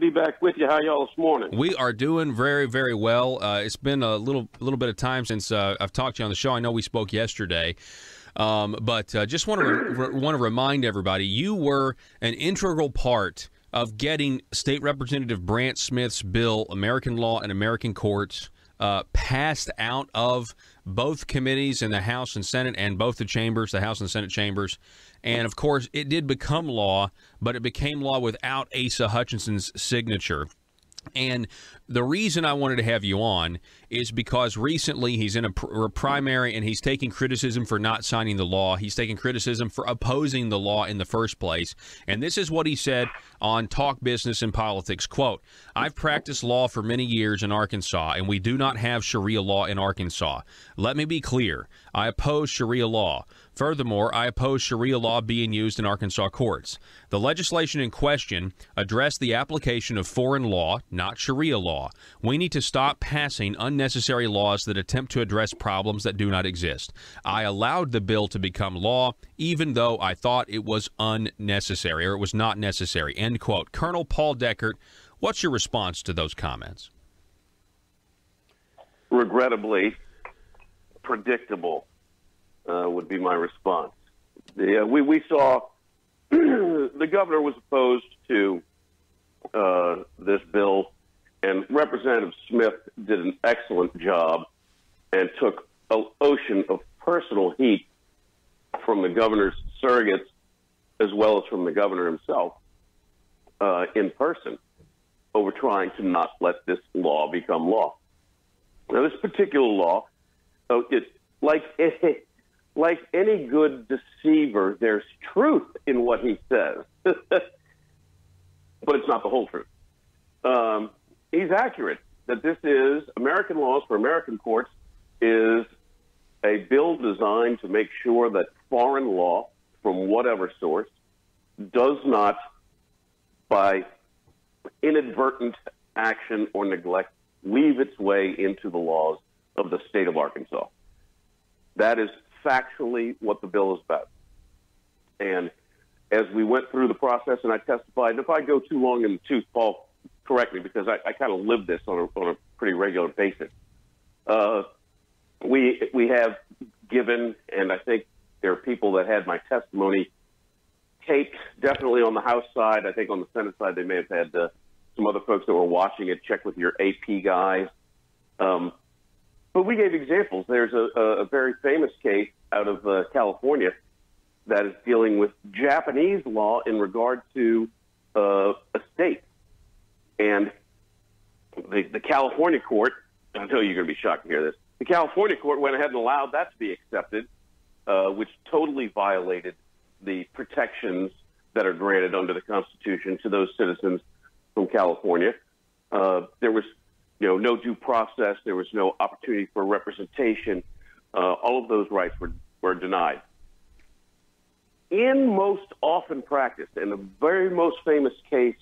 be back with you. How y'all this morning? We are doing very, very well. It's been a little bit of time since I've talked to you on the show. I know we spoke yesterday, but just want to remind everybody you were an integral part of getting State Representative Brant Smith's bill, American Law and American Courts, passed out of both committees in the House and Senate and both the chambers, the House and Senate chambers. And, of course, it did become law, but it became law without Asa Hutchinson's signature. And the reason I wanted to have you on is because recently he's in a primary and he's taking criticism for not signing the law. He's taking criticism for opposing the law in the first place. And this is what he said on Talk Business and Politics. Quote, "I've practiced law for many years in Arkansas, and we do not have Sharia law in Arkansas. Let me be clear. I oppose Sharia law. Furthermore, I oppose Sharia law being used in Arkansas courts. The legislation in question addressed the application of foreign law, not Sharia law. We need to stop passing unnecessary laws that attempt to address problems that do not exist. I allowed the bill to become law, even though I thought it was unnecessary, or it was not necessary." End quote. Colonel Paul Deckert, what's your response to those comments? Regrettably, predictable would be my response. We saw the governor was opposed to this bill, and Representative Smith did an excellent job and took an ocean of personal heat from the governor's surrogates as well as from the governor himself in person over trying to not let this law become law. Now, this particular law, like any good deceiver, there's truth in what he says, but it's not the whole truth. He's accurate that this is American Laws for American Courts is a bill designed to make sure that foreign law from whatever source does not, by inadvertent action or neglect, weave its way into the laws of the state of Arkansas. That is factually what the bill is about. And as we went through the process and I testified, and if I go too long in the tooth, Paul, correct me, because I kind of live this on a pretty regular basis. We have given, and I think there are people that had my testimony taped, definitely on the House side. I think on the Senate side they may have had some other folks that were watching it. Check with your AP guys. But we gave examples. There's a very famous case out of California that is dealing with Japanese law in regard to estates. And the California court, I know you're going to be shocked to hear this, the California court went ahead and allowed that to be accepted, which totally violated the protections that are granted under the Constitution to those citizens from California. There was no due process. There was no opportunity for representation. All of those rights were denied. In most often practice, and the very most famous case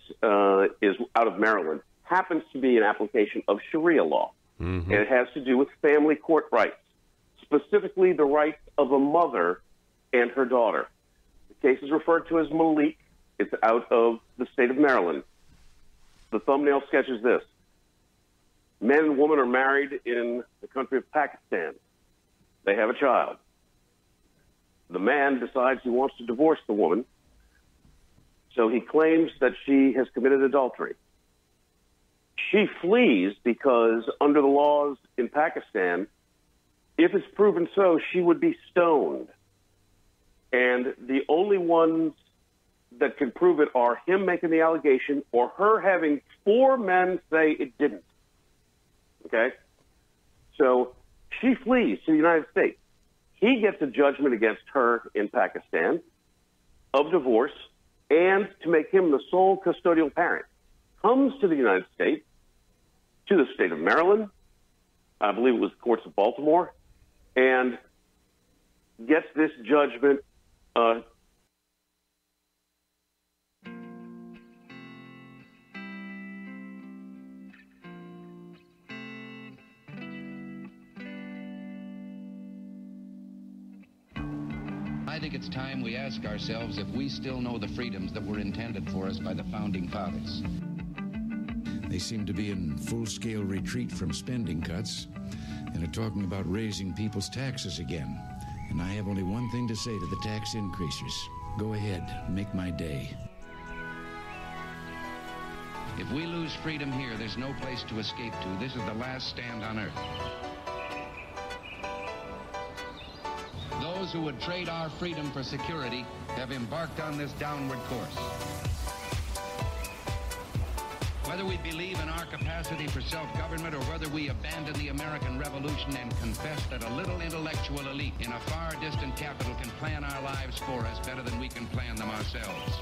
is out of Maryland, happens to be an application of Sharia law. Mm-hmm. And it has to do with family court rights, specifically the rights of a mother and her daughter. The case is referred to as Malik. It's out of the state of Maryland. The thumbnail sketches this. Men and women are married in the country of Pakistan. They have a child. The man decides he wants to divorce the woman, so he claims that she has committed adultery. She flees because under the laws in Pakistan, if it's proven so, she would be stoned. And the only ones that can prove it are him making the allegation or her having 4 men say it didn't. Okay? So she flees to the United States. He gets a judgment against her in Pakistan of divorce and to make him the sole custodial parent. Comes to the United States, to the state of Maryland, I believe it was the courts of Baltimore, and gets this judgment I think it's time we ask ourselves if we still know the freedoms that were intended for us by the Founding Fathers. They seem to be in full-scale retreat from spending cuts and are talking about raising people's taxes again. And I have only one thing to say to the tax increasers. Go ahead, make my day. If we lose freedom here, there's no place to escape to. This is the last stand on earth. Those who would trade our freedom for security have embarked on this downward course. Whether we believe in our capacity for self-government or whether we abandon the American Revolution and confess that a little intellectual elite in a far distant capital can plan our lives for us better than we can plan them ourselves.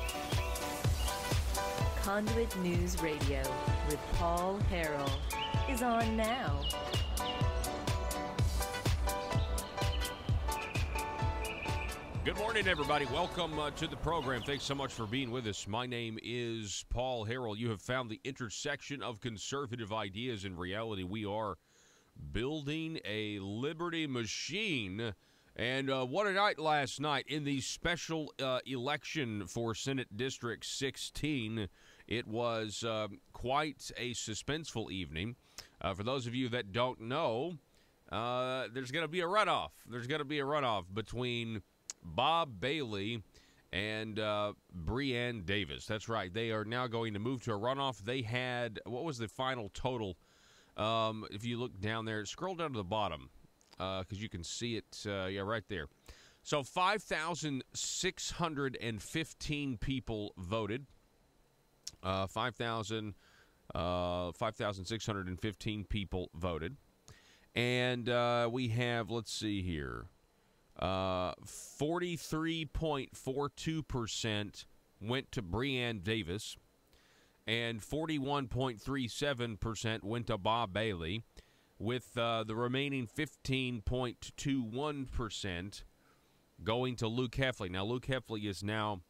Conduit News Radio with Paul Harrell is on now. Good morning, everybody. Welcome to the program. Thanks so much for being with us. My name is Paul Harrell. You have found the intersection of conservative ideas and reality. We are building a liberty machine. And what a night last night in the special election for Senate District 16. It was quite a suspenseful evening. For those of you that don't know, there's going to be a runoff. There's going to be a runoff between Bob Bailey and Breanne Davis. That's right. They are now going to move to a runoff. They had, what was the final total? If you look down there, scroll down to the bottom because you can see it, right there. So 5,615 people voted. 5,615 people voted. And we have, let's see here, 43.42% went to Breanne Davis, and 41.37% went to Bob Bailey, with the remaining 15.21% going to Luke Heffley. Now, Luke Heffley is now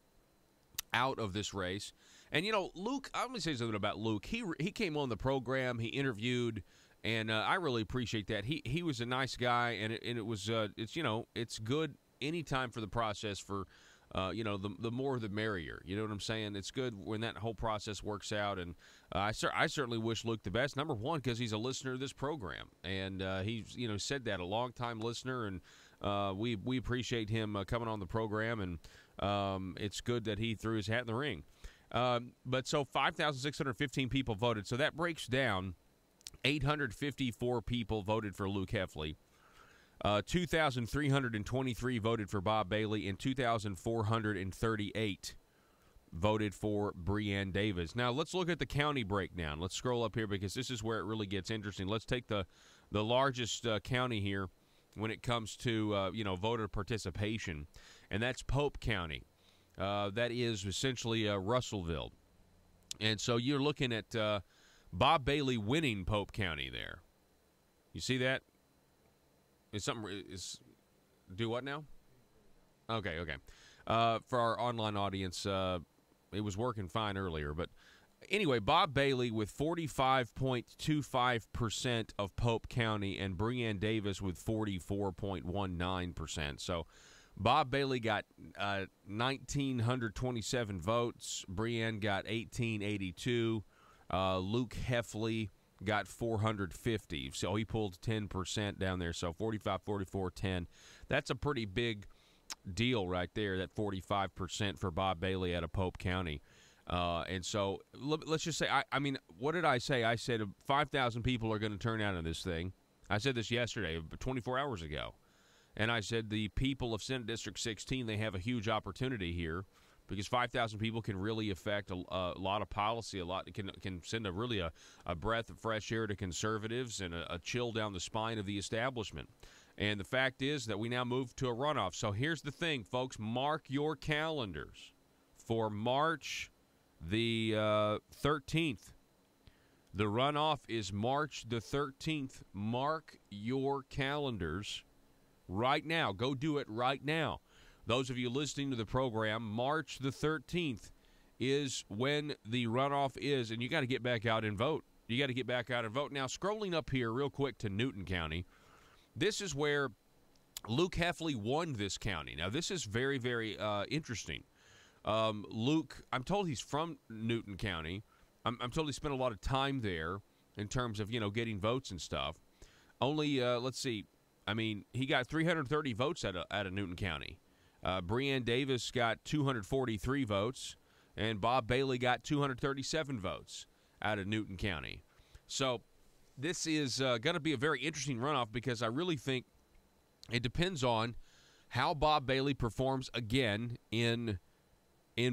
out of this race. And, you know, Luke, I'm going to say something about Luke. He came on the program, he interviewed, and I really appreciate that. He was a nice guy, and it was it's good anytime for the process for the more the merrier. You know what I'm saying? It's good when that whole process works out, and I certainly wish Luke the best. Number one, because he's a listener of this program, and he's said that, a long-time listener, and we appreciate him coming on the program, and it's good that he threw his hat in the ring. But so 5,615 people voted, so that breaks down. 854 people voted for Luke Heffley. 2,323 voted for Bob Bailey, and 2,438 voted for Breanne Davis. Now, let's look at the county breakdown. Let's scroll up here because this is where it really gets interesting. Let's take the largest county here when it comes to voter participation, and that's Pope County. That is essentially Russellville. And so you're looking at Bob Bailey winning Pope County there. You see that? Do what now? Okay. For our online audience, it was working fine earlier. But anyway, Bob Bailey with 45.25% of Pope County and Breanne Davis with 44.19%. So Bob Bailey got 1,927 votes. Breanne got 1,882. Luke Heffley got 450, so he pulled 10% down there. So 45, 44, 10. That's a pretty big deal right there, that 45% for Bob Bailey out of Pope County. And so let's just say, I mean, what did I say? I said 5,000 people are going to turn out in this thing. I said this yesterday, 24 hours ago. And I said the people of Senate District 16, they have a huge opportunity here, because 5,000 people can really affect a lot of policy. Can send a breath of fresh air to conservatives and a chill down the spine of the establishment. And the fact is that we now move to a runoff. So here's the thing, folks. Mark your calendars for March the 13th. The runoff is March the 13th. Mark your calendars right now. Go do it right now. Those of you listening to the program, March the 13th is when the runoff is, and you got to get back out and vote. You got to get back out and vote. Now, scrolling up here real quick to Newton County, this is where Luke Heffley won this county. Now, this is very, very interesting. Luke, I'm told he's from Newton County, I'm told he spent a lot of time there in terms of, getting votes and stuff. Only, let's see, I mean, he got 330 votes out of Newton County. Breanne Davis got 243 votes, and Bob Bailey got 237 votes out of Newton County. So this is going to be a very interesting runoff because I really think it depends on how Bob Bailey performs again in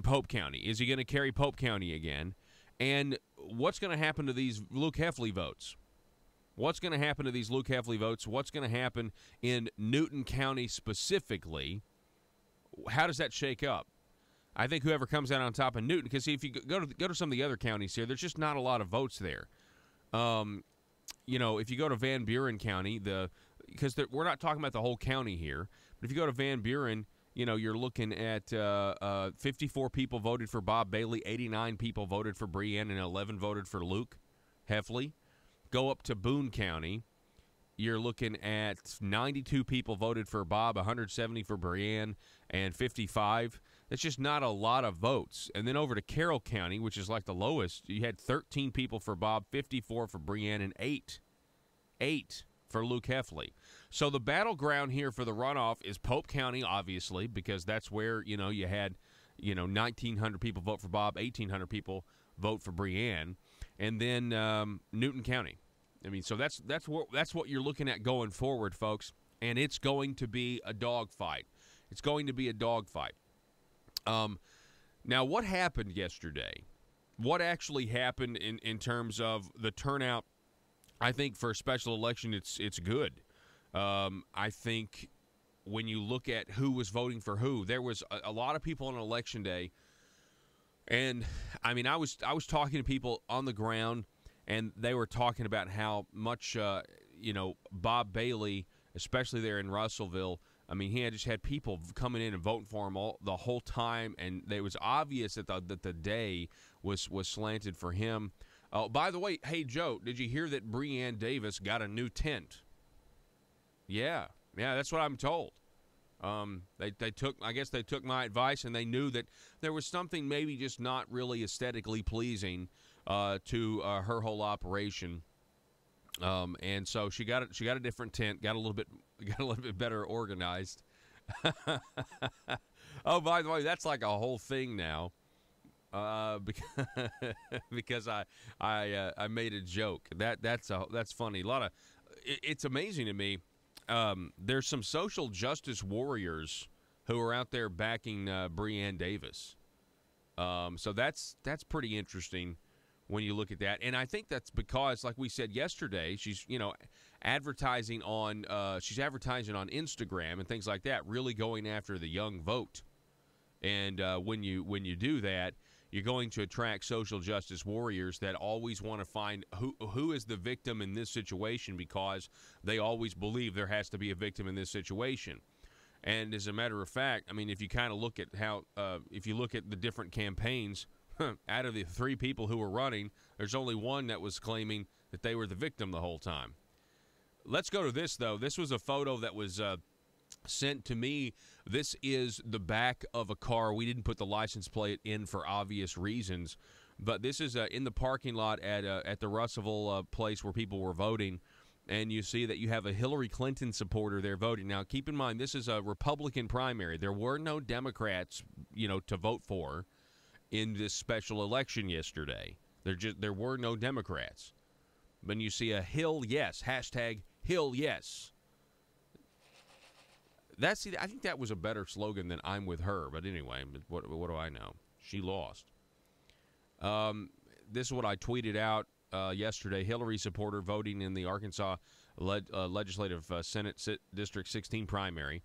Pope County. Is he going to carry Pope County again? And what's going to happen to these Luke Heffley votes? What's going to happen to these Luke Heffley votes? What's going to happen in Newton County specifically? How does that shake up? I think whoever comes out on top of Newton, because if you go to some of the other counties here, there's just not a lot of votes there. If you go to Van Buren County, because we're not talking about the whole county here, but if you go to Van Buren, you're looking at 54 people voted for Bob Bailey, 89 people voted for Breanne, and 11 voted for Luke Heffley. Go up to Boone County, you're looking at 92 people voted for Bob, 170 for Breanne, and 55. That's just not a lot of votes. And then over to Carroll County, which is like the lowest, you had 13 people for Bob, 54 for Breanne, and 8 for Luke Heffley. So the battleground here for the runoff is Pope County, obviously, because that's where, you had, 1,900 people vote for Bob, 1,800 people vote for Breanne, and then Newton County. I mean, so that's what you're looking at going forward, folks, and it's going to be a dogfight. It's going to be a dogfight. Now, what happened yesterday? What actually happened in terms of the turnout? I think for a special election, it's good. I think when you look at who was voting for who, there was a lot of people on Election Day, and I mean, I was talking to people on the ground, and they were talking about how much Bob Bailey, especially there in Russellville. I mean, he had just had people coming in and voting for him the whole time, and it was obvious that the day was slanted for him. Oh, by the way, hey, Joe, did you hear that Breanne Davis got a new tent? Yeah, that's what I'm told. They took my advice, and they knew that there was something maybe just not really aesthetically pleasing to her whole operation. And so she got a different tent, got a little bit better organized. Oh, by the way, that's like a whole thing now. Because I made a joke. That's funny. It's amazing to me. There's some social justice warriors who are out there backing Breanne Davis. So that's pretty interesting when you look at that. And I think that's because, like we said yesterday, she's advertising on Instagram and things like that, really going after the young vote. And when you do that, you're going to attract social justice warriors that always want to find who is the victim in this situation, because they always believe there has to be a victim in this situation. And as a matter of fact, I mean, if you kind of look at if you look at the different campaigns, out of the 3 people who were running, there's only one that was claiming that they were the victim the whole time. Let's go to this, though. This was a photo that was sent to me. This is the back of a car. We didn't put the license plate in for obvious reasons, but this is in the parking lot at the Russellville place where people were voting, and you see that you have a Hillary Clinton supporter there voting. Now, keep in mind, this is a Republican primary. There were no Democrats, to vote for in this special election yesterday. There were no Democrats. When you see a Hill Yes, hashtag Hill Yes. I think that was a better slogan than I'm with her. But anyway, what do I know? She lost. This is what I tweeted out yesterday. Hillary supporter voting in the Arkansas Legislative Senate District 16 primary.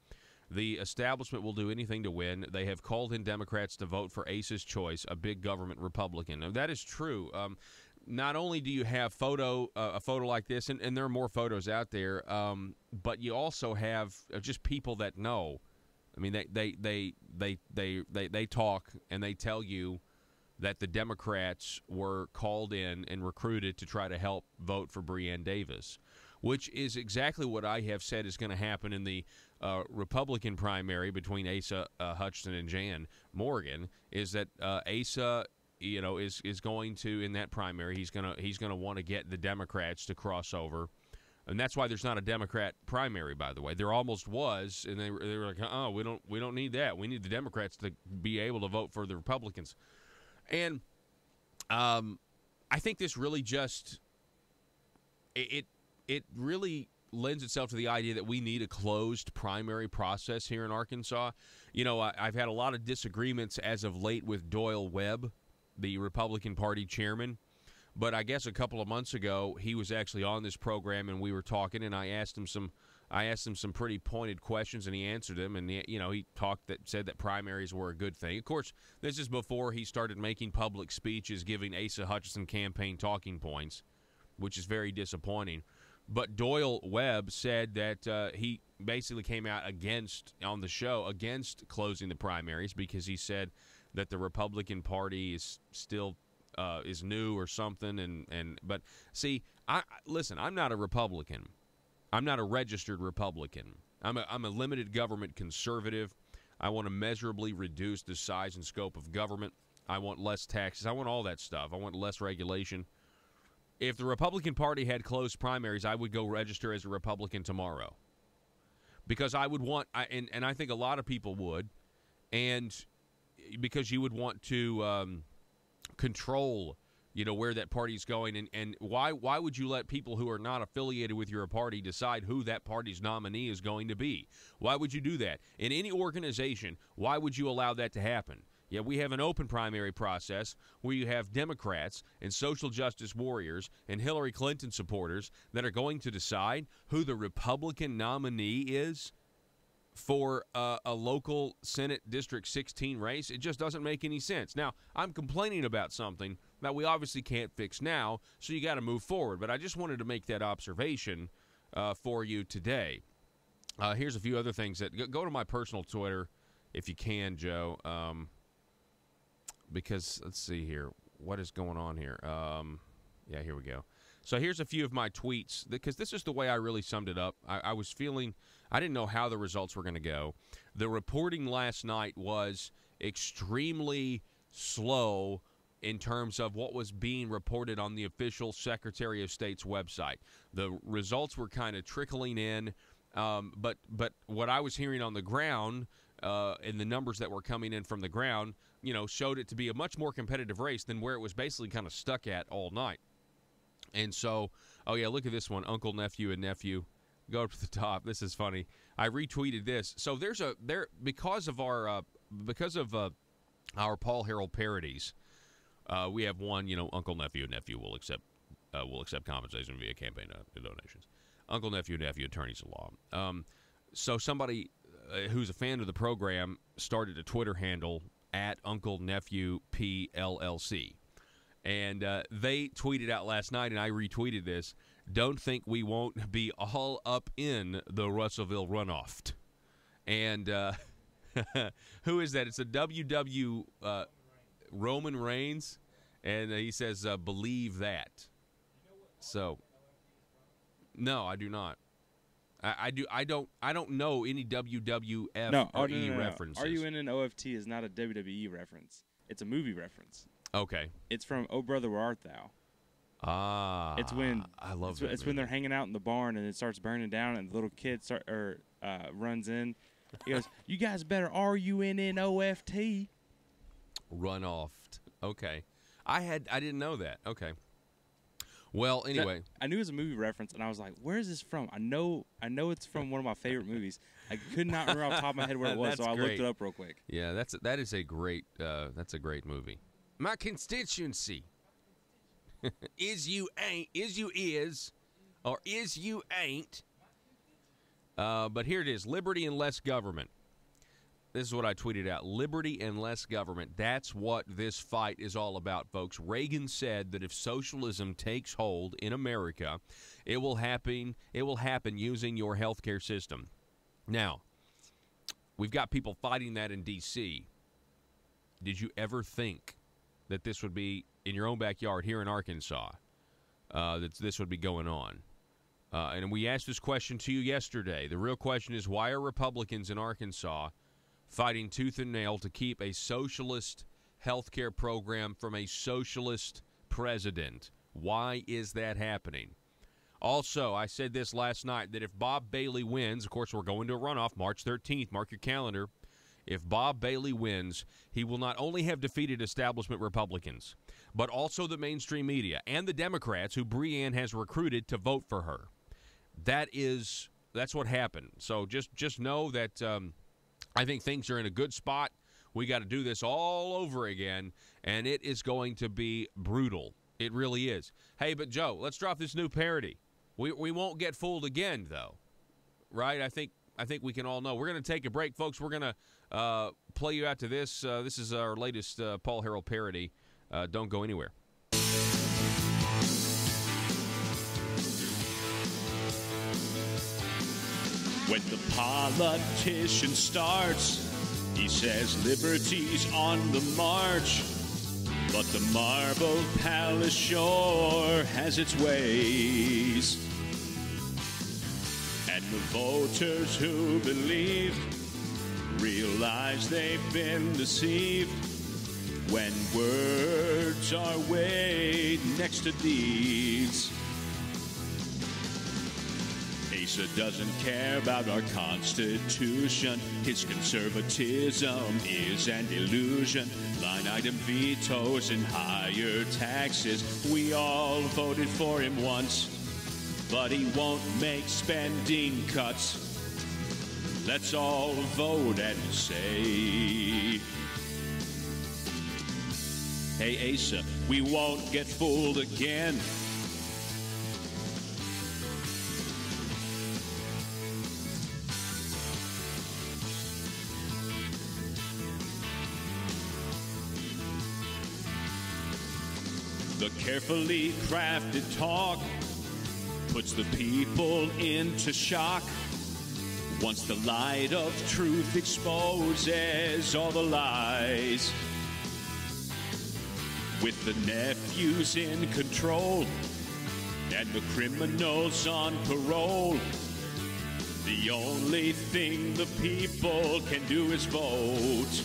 The establishment will do anything to win. They have called in Democrats to vote for Ace's Choice, a big government Republican. Now, that is true. Not only do you have a photo like this, and there are more photos out there, but you also have just people that know. I mean, they talk and they tell you that the Democrats were called in and recruited to try to help vote for Breanne Davis, which is exactly what I have said is going to happen in the Republican primary between Asa Hutchinson and Jan Morgan, is that Asa is going to, in that primary, he's gonna want to get the Democrats to cross over. And that's why there's not a Democrat primary, by the way. There almost was, and they were like, "Oh, we don't need that. We need the Democrats to be able to vote for the Republicans." And I think this really just it really lends itself to the idea that we need a closed primary process here in Arkansas. I've had a lot of disagreements as of late with Doyle Webb, the Republican Party chairman. But I guess a couple of months ago, he was actually on this program, and we were talking, and I asked him some pretty pointed questions, and he answered them. And he said that primaries were a good thing. Of course, this is before he started making public speeches, giving Asa Hutchinson campaign talking points, which is very disappointing. But Doyle Webb said that he basically came out on the show against closing the primaries because he said that the Republican Party is still is new or something, but see, listen, I'm not a Republican. I'm not a registered Republican. I'm a limited government conservative. I want to measurably reduce the size and scope of government. I want less taxes. I want all that stuff. I want less regulation. If the Republican Party had closed primaries, I would go register as a Republican tomorrow, because I would want, and I think a lot of people would, and because you would want to control, where that party's going, and why would you let people who are not affiliated with your party decide who that party's nominee is going to be? Why would you do that in any organization? Why would you allow that to happen? Yeah, we have an open primary process where you have Democrats and social justice warriors and Hillary Clinton supporters that are going to decide who the Republican nominee is for a local Senate District 16 race. It just doesn't make any sense. Now, I'm complaining about something that we obviously can't fix now, so you got to move forward. But I just wanted to make that observation for you today. Here's a few other things that go to my personal Twitter if you can, Joe, because let's see here. What is going on here? Yeah, here we go. So here's a few of my tweets, because this is the way I really summed it up. I was feeling I didn't know how the results were going to go. The reporting last night was extremely slow in terms of what was being reported on the official Secretary of State's website. The results were kind of trickling in, but what I was hearing on the ground and the numbers that were coming in from the ground, showed it to be a much more competitive race than where it was basically kind of stuck at all night. And so, oh yeah, look at this one, uncle, nephew, and nephew. Go up to the top. This is funny. I retweeted this. So because of our Paul Harrell parodies, we have one. Uncle, nephew, and nephew will accept compensation via campaign donations. Uncle, nephew, attorneys at law. So somebody who's a fan of the program started a Twitter handle at Uncle Nephew PLLC. And they tweeted out last night, and I retweeted this, "Don't think we won't be all up in the Russellville runoff." And who is that? It's a WW Roman Reigns, and he says, "Believe that." So, no, I do not. I don't know any WWF references. Are You In an OFT is not a WWE reference. It's a movie reference. Okay. It's from Oh Brother Where Art Thou. Ah. It's when I love that it's when they're hanging out in the barn and it starts burning down and the little kid runs in. He goes, "You guys better RUNNOFT." Run off. Okay. I didn't know that. Okay. Well, anyway, I knew it was a movie reference, and I was like, "Where is this from?" I know it's from one of my favorite movies. I could not remember off the top of my head where it was, so I looked it up real quick. Yeah, that is a great movie. My constituency is you ain't, is you is, or is you ain't. But here it is: liberty and less government. This is what I tweeted out. Liberty and less government. That's what this fight is all about, folks. Reagan said that if socialism takes hold in America, it will happen using your healthcare system. Now, we've got people fighting that in D.C. Did you ever think that this would be in your own backyard here in Arkansas, that this would be going on? And we asked this question to you yesterday. The real question is, why are Republicans in Arkansas fighting tooth and nail to keep a socialist health care program from a socialist president. Why is that happening? Also, I said this last night, that if Bob Bailey wins, of course, we're going to a runoff March 13th, mark your calendar. If Bob Bailey wins, he will not only have defeated establishment Republicans, but also the mainstream media and the Democrats who Breanne has recruited to vote for her. That's what happened. So just know that I think things are in a good spot. We got to do this all over again, and it is going to be brutal. It really is. Hey, but Joe, let's drop this new parody. We won't get fooled again, though, right? I think we can all know. We're going to take a break, folks. We're going to play you out to this. This is our latest Paul Harrell parody. Don't go anywhere. When the politician starts, he says liberty's on the march. But the Marble Palace sure has its ways. And the voters who believe realize they've been deceived when words are weighed next to deeds. Asa doesn't care about our Constitution. His conservatism is an illusion. Line item vetoes and higher taxes. We all voted for him once, but he won't make spending cuts. Let's all vote and say, hey Asa, we won't get fooled again. The carefully crafted talk puts the people into shock. Once the light of truth exposes all the lies. With the nephews in control and the criminals on parole, the only thing the people can do is vote.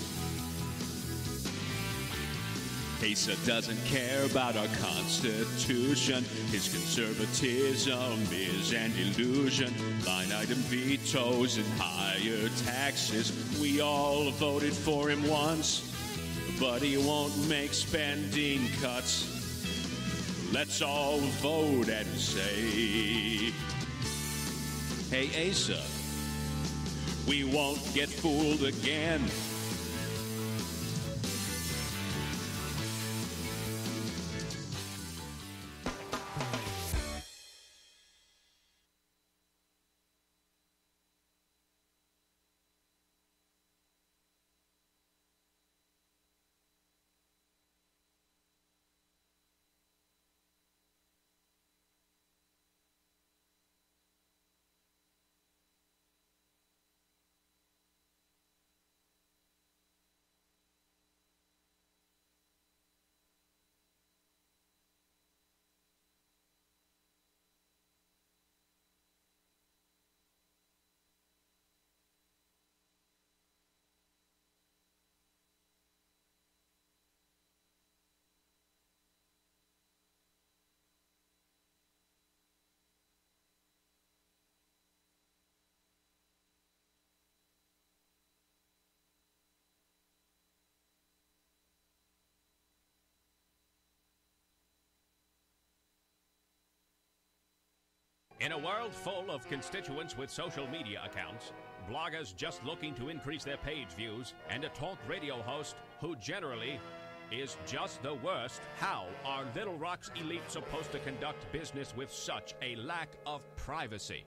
Asa doesn't care about our Constitution. His conservatism is an illusion. Line item vetoes and higher taxes. We all voted for him once, but he won't make spending cuts. Let's all vote and say, hey Asa, we won't get fooled again. In a world full of constituents with social media accounts, bloggers just looking to increase their page views, and a talk radio host who generally is just the worst, how are Little Rock's elite supposed to conduct business with such a lack of privacy?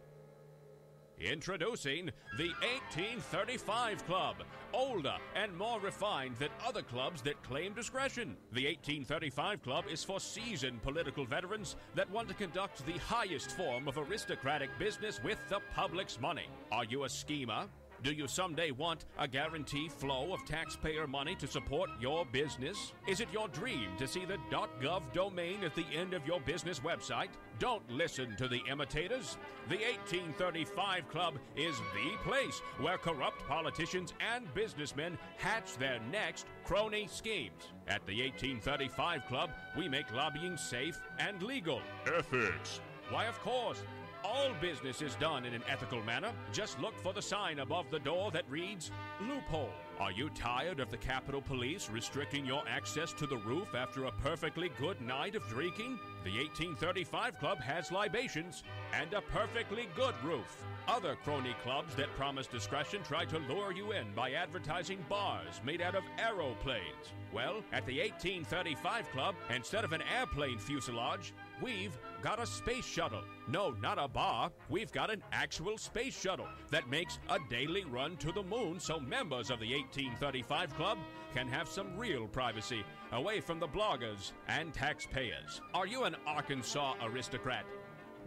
Introducing the 1835 Club, older and more refined than other clubs that claim discretion. The 1835 Club is for seasoned political veterans that want to conduct the highest form of aristocratic business with the public's money. Are you a schemer? Do you someday want a guaranteed flow of taxpayer money to support your business? Is it your dream to see the .gov domain at the end of your business website? Don't listen to the imitators. The 1835 Club is the place where corrupt politicians and businessmen hatch their next crony schemes. At the 1835 Club, we make lobbying safe and legal. Ethics. Why, of course. All business is done in an ethical manner. Just look for the sign above the door that reads, loophole. Are you tired of the Capitol Police restricting your access to the roof after a perfectly good night of drinking? The 1835 Club has libations and a perfectly good roof. Other crony clubs that promise discretion try to lure you in by advertising bars made out of aeroplanes. Well, at the 1835 Club, instead of an airplane fuselage, we've got a space shuttle. No, not a bar. We've got an actual space shuttle that makes a daily run to the moon so members of the 1835 Club can have some real privacy away from the bloggers and taxpayers. Are you an Arkansas aristocrat?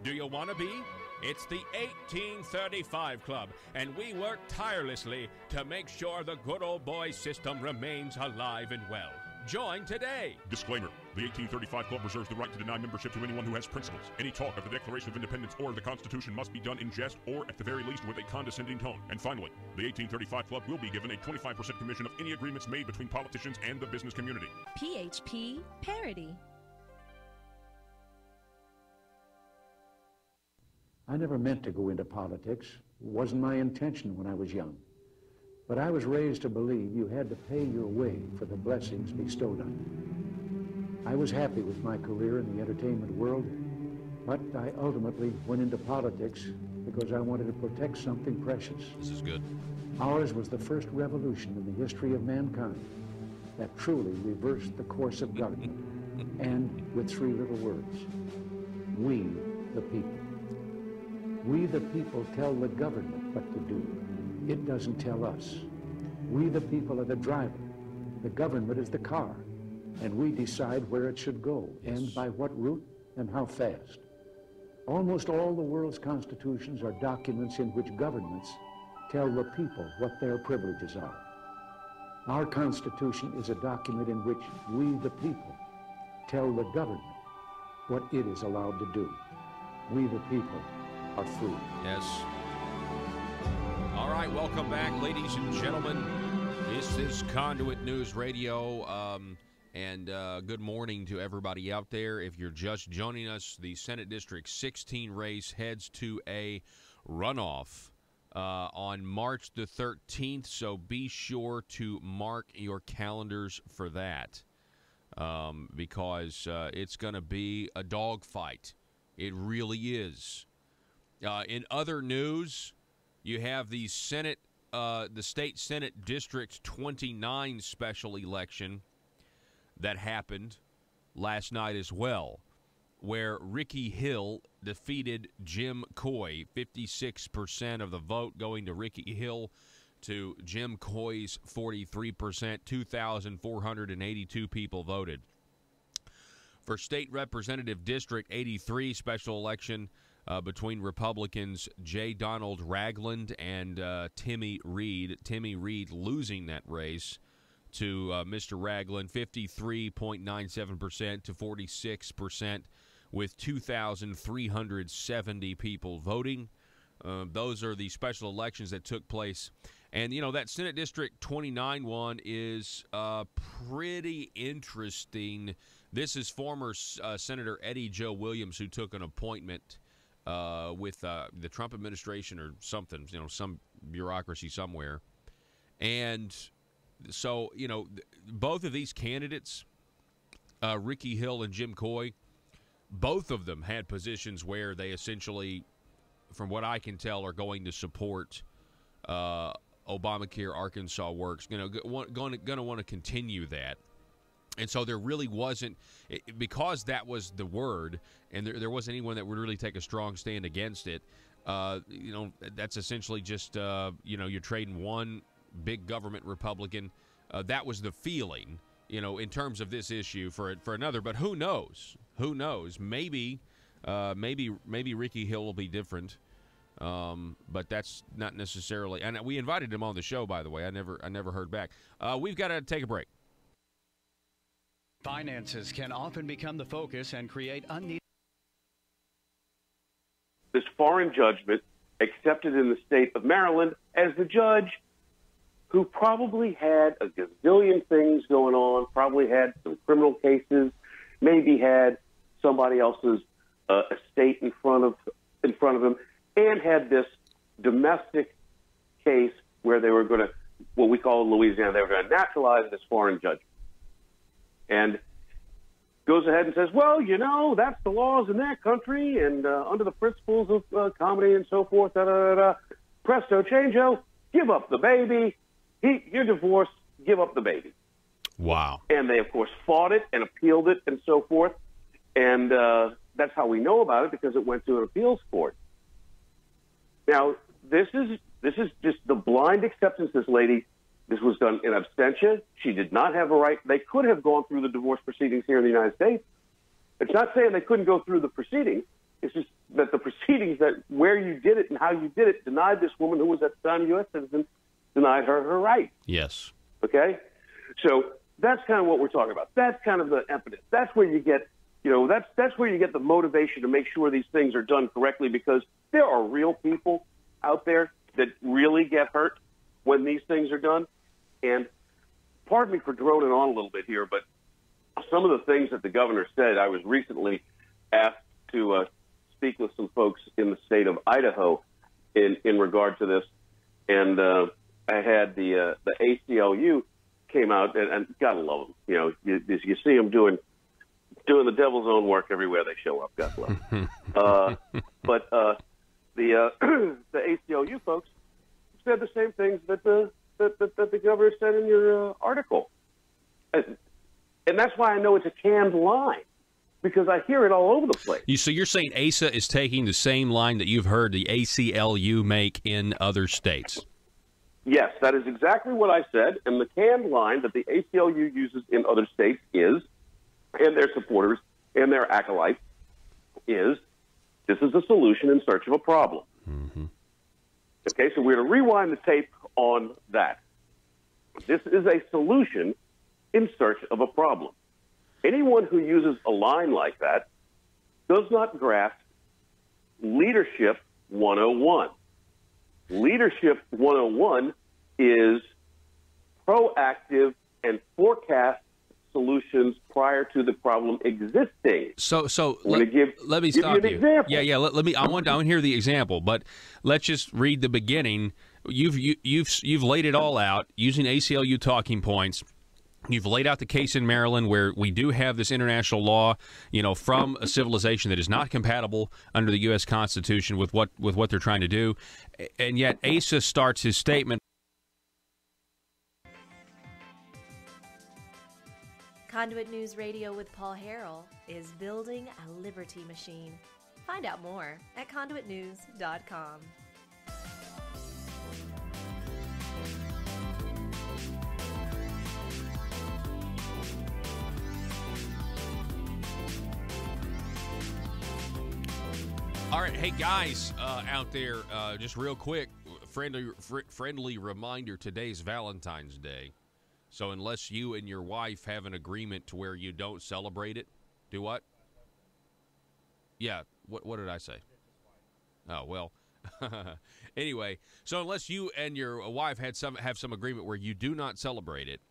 Do you want to be? It's the 1835 Club, and we work tirelessly to make sure the good old boy system remains alive and well. Join today. Disclaimer. The 1835 Club reserves the right to deny membership to anyone who has principles. Any talk of the Declaration of Independence or the Constitution must be done in jest or, at the very least, with a condescending tone. And finally, the 1835 Club will be given a 25% commission of any agreements made between politicians and the business community. PHP Parody. I never meant to go into politics. It wasn't my intention when I was young. But I was raised to believe you had to pay your way for the blessings bestowed on you. I was happy with my career in the entertainment world, but I ultimately went into politics because I wanted to protect something precious. This is good. Ours was the first revolution in the history of mankind that truly reversed the course of government, and with three little words: we the people. We the people tell the government what to do. It doesn't tell us. We the people are the driver. The government is the car. And we decide where it should go, and by what route, and how fast. Almost all the world's constitutions are documents in which governments tell the people what their privileges are. Our Constitution is a document in which we the people tell the government what it is allowed to do. We the people are free. Yes. All right, welcome back, ladies and gentlemen. This is Conduit News Radio, and good morning to everybody out there. If you're just joining us, the Senate District 16 race heads to a runoff on March the 13th, so be sure to mark your calendars for that, because it's going to be a dogfight. It really is. In other news, you have the Senate, the State Senate District 29 special election that happened last night as well, where Ricky Hill defeated Jim Coy. 56% of the vote going to Ricky Hill to Jim Coy's 43%. 2,482 people voted. For State Representative District 83 special election, between Republicans J. Donald Ragland and Timmy Reed. Timmy Reed losing that race to Mr. Ragland, 53.97% to 46%, with 2,370 people voting. Those are the special elections that took place. And, you know, that Senate District 29 one is pretty interesting. This is former Senator Eddie Joe Williams, who took an appointment with the Trump administration or something, you know, some bureaucracy somewhere. And so, you know, both of these candidates, Ricky Hill and Jim Coy, both of them had positions where they essentially, from what I can tell, are going to support Obamacare, Arkansas Works, you know, going to want to continue that. And so there really wasn't, because that was the word, and there wasn't anyone that would really take a strong stand against it. You know, that's essentially just, you know, you're trading one big government Republican. That was the feeling, you know, in terms of this issue for another. But who knows? Who knows? Maybe Ricky Hill will be different. But that's not necessarily. And we invited him on the show, by the way. I never heard back. We've got to take a break. Finances can often become the focus and create unneeded. This foreign judgment accepted in the state of Maryland as the judge who probably had a gazillion things going on, probably had some criminal cases, maybe had somebody else's estate in front of him, and had this domestic case where they were going to, what we call in Louisiana, they were going to naturalize this foreign judge. And goes ahead and says, well, that's the laws in that country, and under the principles of comedy and so forth, presto changeo, give up the baby. You're divorced, give up the baby. Wow. And they, of course, fought it and appealed it and so forth. And that's how we know about it, because it went to an appeals court. Now, this is just the blind acceptance. This was done in absentia. She did not have a right. They could have gone through the divorce proceedings here in the United States. It's not saying they couldn't go through the proceedings. It's just that the proceedings, that where you did it and how you did it, denied this woman, who was at the time a U.S. citizen, denied her right. Yes. Okay? So that's kind of what we're talking about. That's kind of the impetus. That's where you get, that's where you get the motivation to make sure these things are done correctly, because there are real people out there that really get hurt when these things are done. And pardon me for droning on a little bit here, but some of the things that the governor said, I was recently asked to speak with some folks in the state of Idaho in regard to this. And I had the ACLU came out, and gotta love them. You see them doing the devil's own work everywhere they show up. God bless them. But the ACLU folks said the same things that the governor said in your article. And that's why I know it's a canned line, because I hear it all over the place. So you're saying ASA is taking the same line that you've heard the ACLU make in other states? Yes, that is exactly what I said. And the canned line that the ACLU uses in other states is, and their supporters and their acolytes, is this is a solution in search of a problem. Mm-hmm. Okay, so we're going to rewind the tape on that. This is a solution in search of a problem. Anyone who uses a line like that does not grasp Leadership 101. Leadership 101 is proactive and forecast solutions prior to the problem existing. So let me stop you. Example. Yeah. Let me. I want to hear the example, but let's just read the beginning. You've laid it all out using ACLU talking points. You've laid out the case in Maryland where we do have this international law, from a civilization that is not compatible under the U.S. Constitution with what they're trying to do, and yet Asa starts his statement. Conduit News Radio with Paul Harrell is building a liberty machine. Find out more at conduitnews.com. All right, hey guys out there, just real quick, friendly reminder, today's Valentine's Day. So unless you and your wife have an agreement to where you don't celebrate it, do what? Yeah, what did I say? Oh, well. Anyway, so unless you and your wife have some agreement where you do not celebrate it,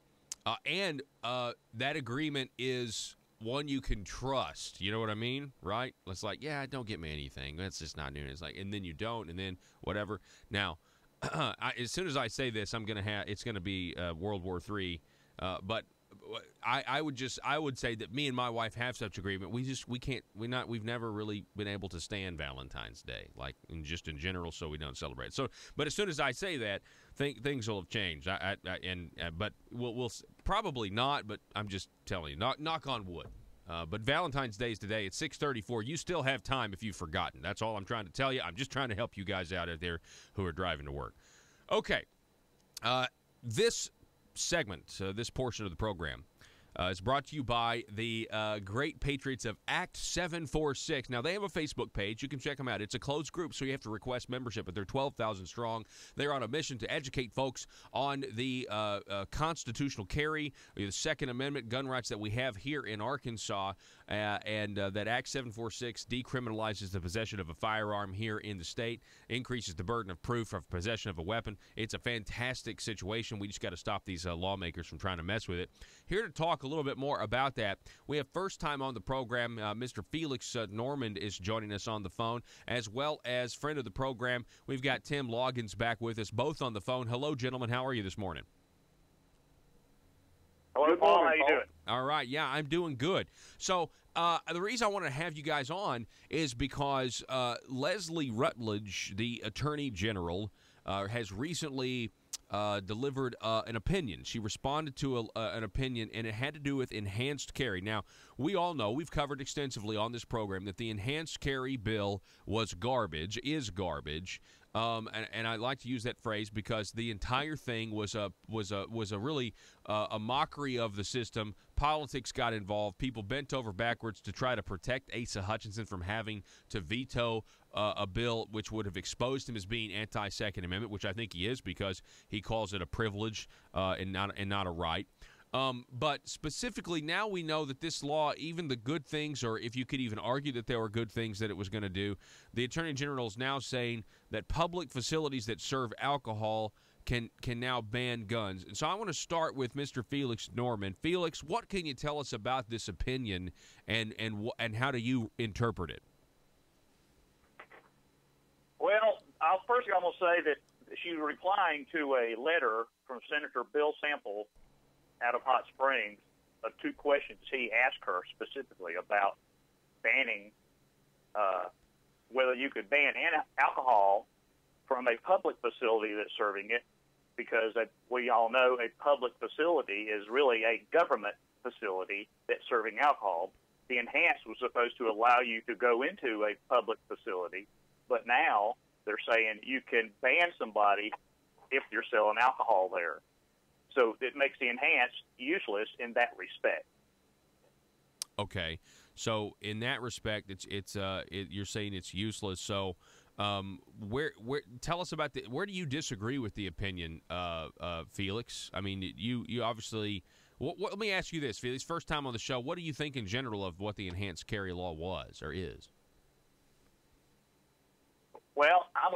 and that agreement is one you can trust, you know what I mean, right? It's like, yeah, don't get me anything. That's just not doing it. It's like, and then you don't, and then whatever. Now, as soon as I say this, it's gonna be World War III. But I would say that me and my wife have such agreement. We've never really been able to stand Valentine's Day, like in general, so we don't celebrate. So, but as soon as I say that, things will have changed. But we'll probably not. But I'm just telling you, knock on wood. But Valentine's Day is today at 6:34. You still have time if you've forgotten. That's all I'm trying to tell you. I'm just trying to help you guys out there who are driving to work. Okay. This segment, this portion of the program, It's brought to you by the great patriots of Act 746. Now, they have a Facebook page. You can check them out. It's a closed group, so you have to request membership, but they're 12,000 strong. They're on a mission to educate folks on the constitutional carry, the Second Amendment gun rights that we have here in Arkansas, and that Act 746 decriminalizes the possession of a firearm here in the state, increases the burden of proof of possession of a weapon. It's a fantastic situation. We just got to stop these lawmakers from trying to mess with it. Here to talk a little bit more about that, we have first time on the program, Mr. Felix Normand is joining us on the phone, as well as friend of the program. We've got Tim Loggins back with us, both on the phone. Hello, gentlemen. How are you this morning? Hello, Paul. How you doing? All right. Yeah, I'm doing good. So the reason I wanted to have you guys on is because Leslie Rutledge, the Attorney General, has recently delivered an opinion. She responded to an opinion, and it had to do with enhanced carry. Now, we all know, we've covered extensively on this program, that the enhanced carry bill was garbage, is garbage. And I like to use that phrase because the entire thing was a really a mockery of the system. Politics got involved. People bent over backwards to try to protect Asa Hutchinson from having to veto a bill which would have exposed him as being anti-Second Amendment, which I think he is because he calls it a privilege and not a right. But specifically, now we know that this law, even the good things, or if you could even argue that there were good things that it was going to do, the Attorney General is now saying that public facilities that serve alcohol can now ban guns. And so I want to start with Mr. Felix Normand. Felix, what can you tell us about this opinion, and how do you interpret it? Well, first I'm going to say that she's replying to a letter from Senator Bill Sample out of Hot Springs of two questions he asked her specifically about banning whether you could ban alcohol from a public facility that's serving it, because we all know a public facility is really a government facility that's serving alcohol. The enhanced was supposed to allow you to go into a public facility, but now they're saying you can ban somebody if you're selling alcohol there. So it makes the enhanced useless in that respect. Okay, so in that respect, you're saying it's useless. So, where tell us about where do you disagree with the opinion, Felix? I mean, you obviously. Let me ask you this, Felix. First time on the show, what do you think in general of what the enhanced carry law was or is? Well, I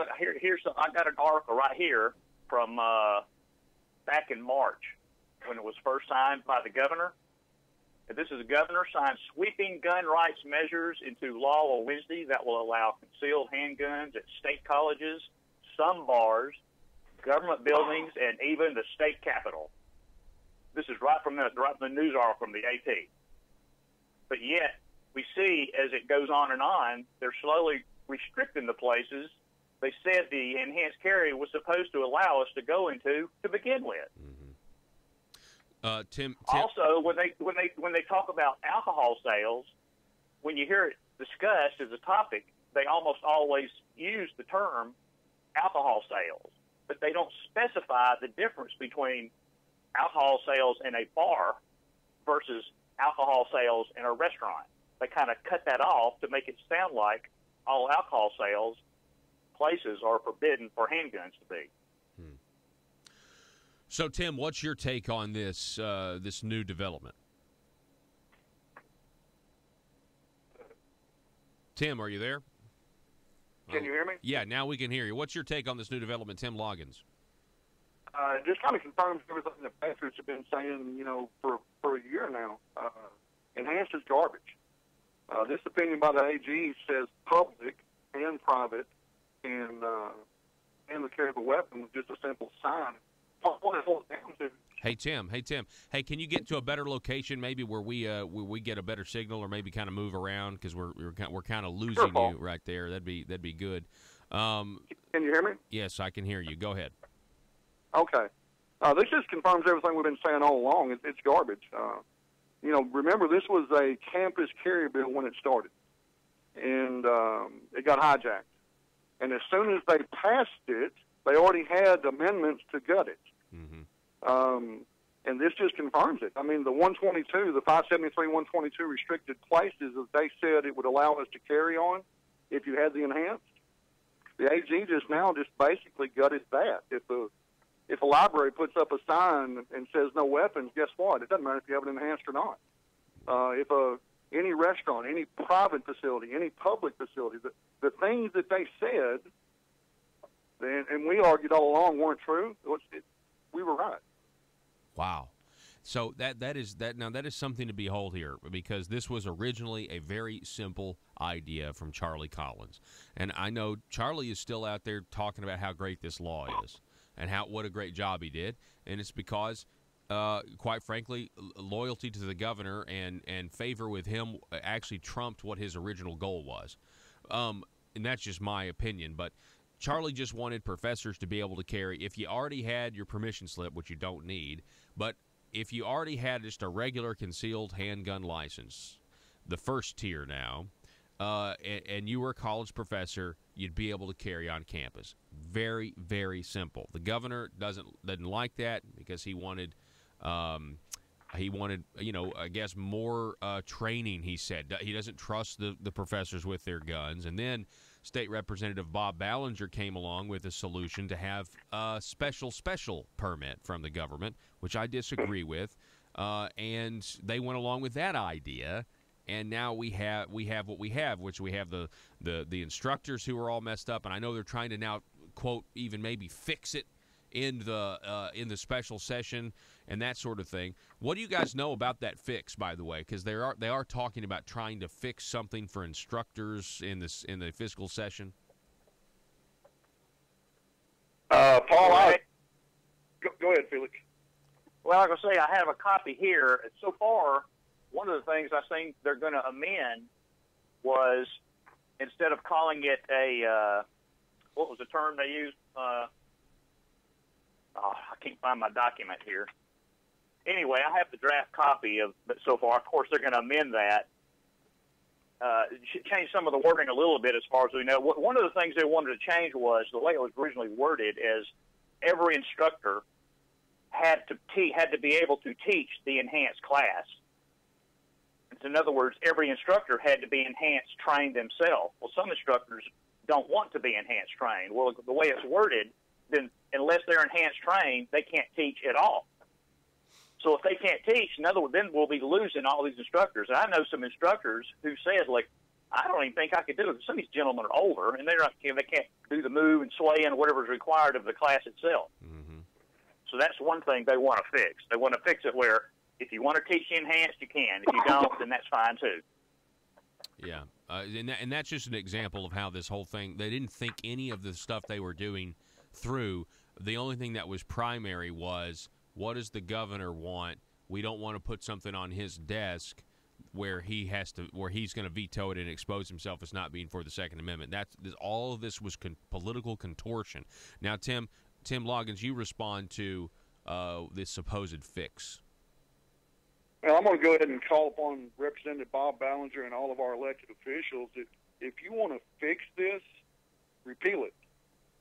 got an article right here from back in March when it was first signed by the governor. And this is a governor signed sweeping gun rights measures into law on Wednesday that will allow concealed handguns at state colleges, some bars, government buildings, and even the state capitol. This is right from the news article from the AP. But yet, we see as it goes on, they're slowly restricting the places they said the enhanced carry was supposed to allow us to go into to begin with. Mm-hmm. Tim. Also, when they talk about alcohol sales, when you hear it discussed as a topic, they almost always use the term alcohol sales, but they don't specify the difference between alcohol sales in a bar versus alcohol sales in a restaurant. They kind of cut that off to make it sound like all alcohol sales places are forbidden for handguns to be. So, Tim, what's your take on this this new development? Tim, are you there? Can you hear me? Yeah, now we can hear you. What's your take on this new development, Tim Loggins? It just kind of confirms everything the patriots have been saying, for a year now. Enhanced is garbage. This opinion by the AG says public and private and the carry of a weapon was just a simple sign. Hey Tim. Hey, can you get to a better location, maybe where we get a better signal, or maybe kind of move around because we're kind of losing you right there. That'd be good. Can you hear me? Yes, I can hear you. Go ahead. Okay. This just confirms everything we've been saying all along. It's garbage. Remember, this was a campus carry bill when it started, and it got hijacked. And as soon as they passed it, they already had amendments to gut it. Mm-hmm. And this just confirms it. I mean, the 122, the 573, 122 restricted places, they said it would allow us to carry on if you had the enhanced. The AG just basically gutted that. If a library puts up a sign and says no weapons, guess what? It doesn't matter if you have it enhanced or not. If any restaurant, any private facility, any public facility, the things that they said, and we argued all along weren't true, we were right. Wow. So that is something to behold here, because this was originally a very simple idea from Charlie Collins. And I know Charlie is still out there talking about how great this law is and what a great job he did. And it's because, quite frankly, loyalty to the governor and favor with him actually trumped what his original goal was. And that's just my opinion. But Charlie just wanted professors to be able to carry, if you already had your permission slip, which you don't need, but if you already had just a regular concealed handgun license, the first tier now, and you were a college professor, you'd be able to carry on campus. Very, very simple. The governor doesn't like that because he wanted, I guess more training. He said he doesn't trust the professors with their guns. And then State Representative Bob Ballinger came along with a solution to have a special permit from the government, which I disagree with. And they went along with that idea. And now we have what we have, which we have the instructors who are all messed up, and I know they're trying to now, quote, even maybe fix it in the special session and that sort of thing. What do you guys know about that fix, by the way? Because they are talking about trying to fix something for instructors in the fiscal session. Paul, go ahead, Felix. Well, like I say, I have a copy here. So far, one of the things I think they're going to amend was, instead of calling it a, what was the term they used? I can't find my document here. Anyway, I have the draft copy of it so far. Of course, they're going to amend that, change some of the wording a little bit as far as we know. One of the things they wanted to change was the way it was originally worded is every instructor had to be able to teach the enhanced class. In other words, every instructor had to be enhanced trained themselves. Well, some instructors don't want to be enhanced trained. Well, the way it's worded, then unless they're enhanced trained, they can't teach at all. So if they can't teach, in other words, then we'll be losing all these instructors. And I know some instructors who says, like, I don't even think I could do it. Some of these gentlemen are older, and they can't do the move and sway and whatever is required of the class itself. Mm-hmm. So that's one thing they want to fix. They want to fix it where if you want to teach enhanced, you can. If you don't, then that's fine too. Yeah, and that's just an example of how this whole thing, they didn't think any of the stuff they were doing through. The only thing that was primary was, what does the governor want? We don't want to put something on his desk where he's going to veto it and expose himself as not being for the Second Amendment. All of this was political contortion. Now, Tim Loggins, you respond to this supposed fix. Well, I'm going to go ahead and call upon Representative Bob Ballinger and all of our elected officials. If you want to fix this, repeal it.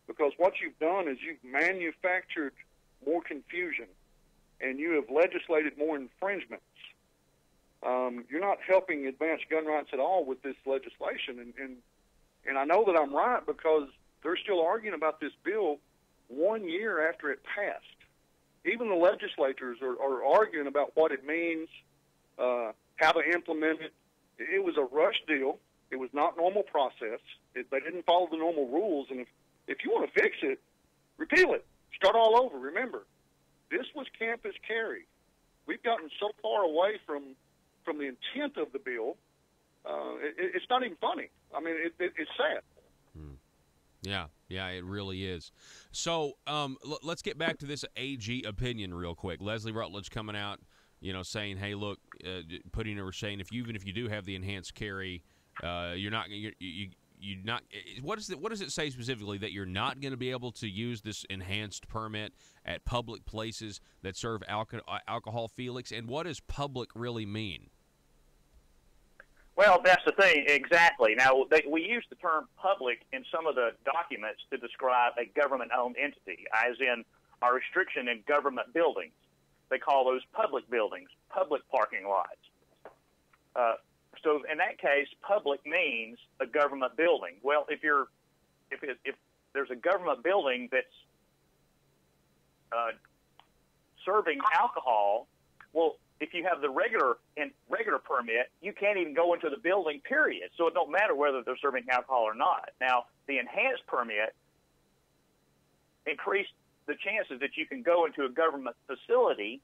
Because what you've done is you've manufactured more confusion, and you have legislated more infringements. You're not helping advance gun rights at all with this legislation. And I know that I'm right because they're still arguing about this bill 1 year after it passed. Even the legislators are arguing about what it means, how to implement it. It was a rush deal. It was not normal process. They didn't follow the normal rules. And if you want to fix it, repeal it. Start all over. Remember, this was campus carry. We've gotten so far away from the intent of the bill, it's not even funny. I mean, it's sad. Yeah, it really is. So let's get back to this AG opinion real quick. Leslie Rutledge coming out, saying, "Hey, look, saying even if you do have the enhanced carry, you're not. What does it say specifically that you're not going to be able to use this enhanced permit at public places that serve alcohol, Felix? And what does public really mean?" Well, that's the thing, exactly. Now, we use the term public in some of the documents to describe a government-owned entity, as in our restriction in government buildings. they call those public buildings, public parking lots. So in that case, public means a government building. Well, if there's a government building that's serving alcohol, well, if you have the regular permit, you can't even go into the building, period. So it don't matter whether they're serving alcohol or not. Now, the enhanced permit increased the chances that you can go into a government facility.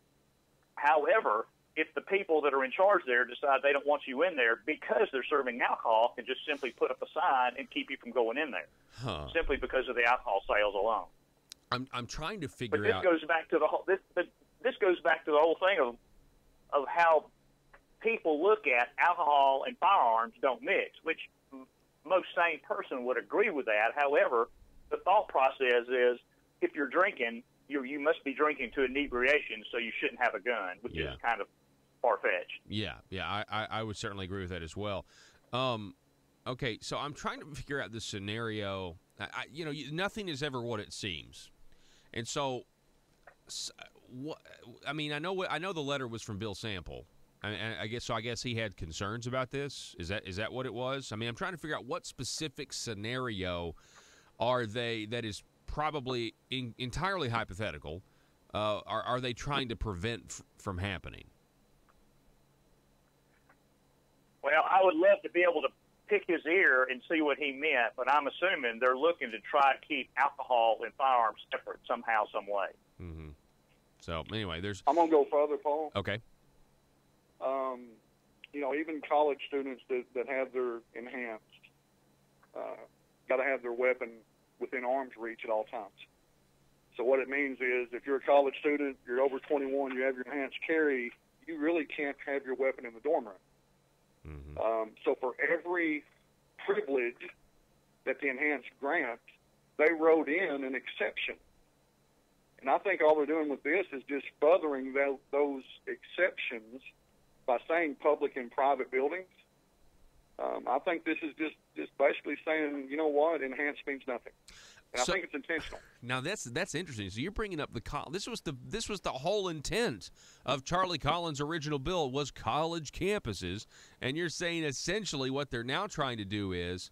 However, if the people that are in charge there decide they don't want you in there because they're serving alcohol, can just simply put up a sign and keep you from going in there, simply because of the alcohol sales alone. I'm trying to figure but this out. Goes back to the whole. This goes back to the whole thing of how people look at alcohol and firearms don't mix, which most sane person would agree with that. However, the thought process is if you're drinking, you must be drinking to inebriation, so you shouldn't have a gun, which is kind of far-fetched. Yeah, I would certainly agree with that as well. Okay, so I'm trying to figure out this scenario. Nothing is ever what it seems, and so I mean, I know the letter was from Bill Sample. I guess he had concerns about this. Is that what it was? I mean, I'm trying to figure out what specific scenario are they that is probably entirely hypothetical. Are they trying to prevent from happening? Well, I would love to be able to pick his ear and see what he meant, but I'm assuming they're looking to try to keep alcohol and firearms separate somehow, some way. Mm-hmm. So anyway, I'm gonna go further, Paul. Okay. Even college students that have their enhanced got to have their weapon within arm's reach at all times. So what it means is if you're a college student, you're over 21, you have your enhanced carry, you really can't have your weapon in the dorm room. Mm-hmm. So for every privilege that the enhanced grants, they wrote in an exception. And I think all they're doing with this is just furthering those exceptions by saying public and private buildings. I think this is just basically saying, you know what, enhanced means nothing. And I think it's intentional. Now that's interesting. So you're bringing up this was the whole intent of Charlie Collins' original bill was college campuses, and you're saying essentially what they're now trying to do is,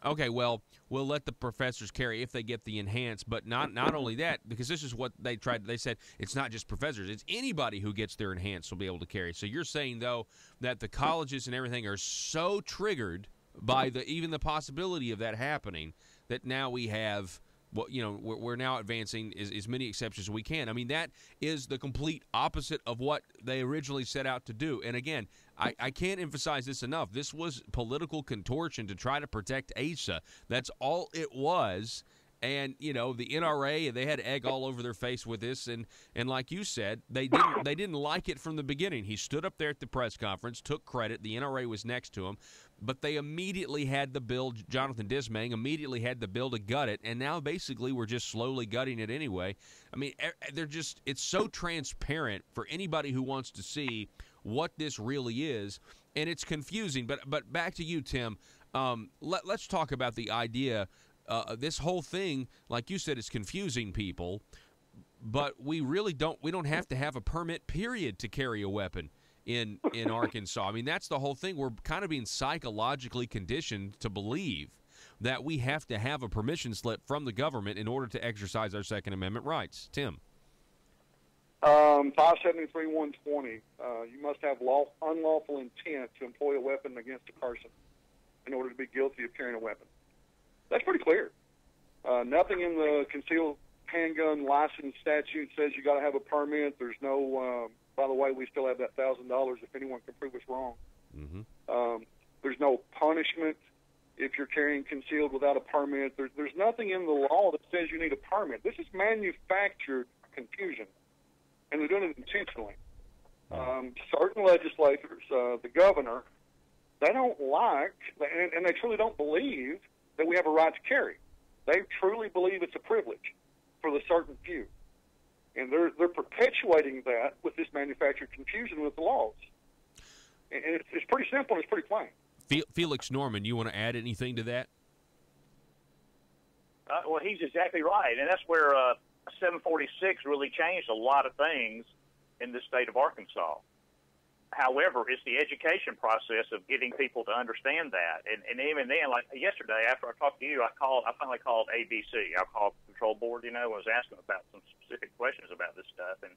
okay, well, we'll let the professors carry if they get the enhanced, but not only that, because this is what they tried. They said it's not just professors; it's anybody who gets their enhanced will be able to carry. So you're saying though that the colleges and everything are so triggered by even the possibility of that happening that now we have we're now advancing as many exceptions as we can. I mean, that is the complete opposite of what they originally set out to do. And again, I can't emphasize this enough. This was political contortion to try to protect Asa. That's all it was. And, the NRA, they had egg all over their face with this. And like you said, they didn't like it from the beginning. He stood up there at the press conference, took credit. The NRA was next to him. But they immediately had the bill, Jonathan Dismang immediately had the bill to gut it. And now basically we're just slowly gutting it anyway. I mean, it's so transparent for anybody who wants to see what this really is. And it's confusing. But back to you, Tim. Let's talk about the idea. This whole thing, like you said, is confusing people, but we don't have to have a permit, period, to carry a weapon in Arkansas. I mean, that's the whole thing. We're kind of being psychologically conditioned to believe that we have to have a permission slip from the government in order to exercise our Second Amendment rights. Tim. 573-120, you must have unlawful intent to employ a weapon against a person in order to be guilty of carrying a weapon. That's pretty clear. Nothing in the concealed handgun license statute says you got to have a permit. There's no, by the way, we still have that $1,000 if anyone can prove us wrong. Mm-hmm. There's no punishment if you're carrying concealed without a permit. There's nothing in the law that says you need a permit. This is manufactured confusion, and they're doing it intentionally. Certain legislators, the governor, they don't like, and they truly don't believe that we have a right to carry. They truly believe it's a privilege for the certain few. And they're perpetuating that with this manufactured confusion with the laws. And it's pretty simple and it's pretty plain. Felix Norman, you want to add anything to that? Well, he's exactly right. And that's where 746 really changed a lot of things in the state of Arkansas. However, it's the education process of getting people to understand that. And even then, like yesterday, after I talked to you, I finally called ABC, Alcohol Control Board, you know, I was asking about some specific questions about this stuff. And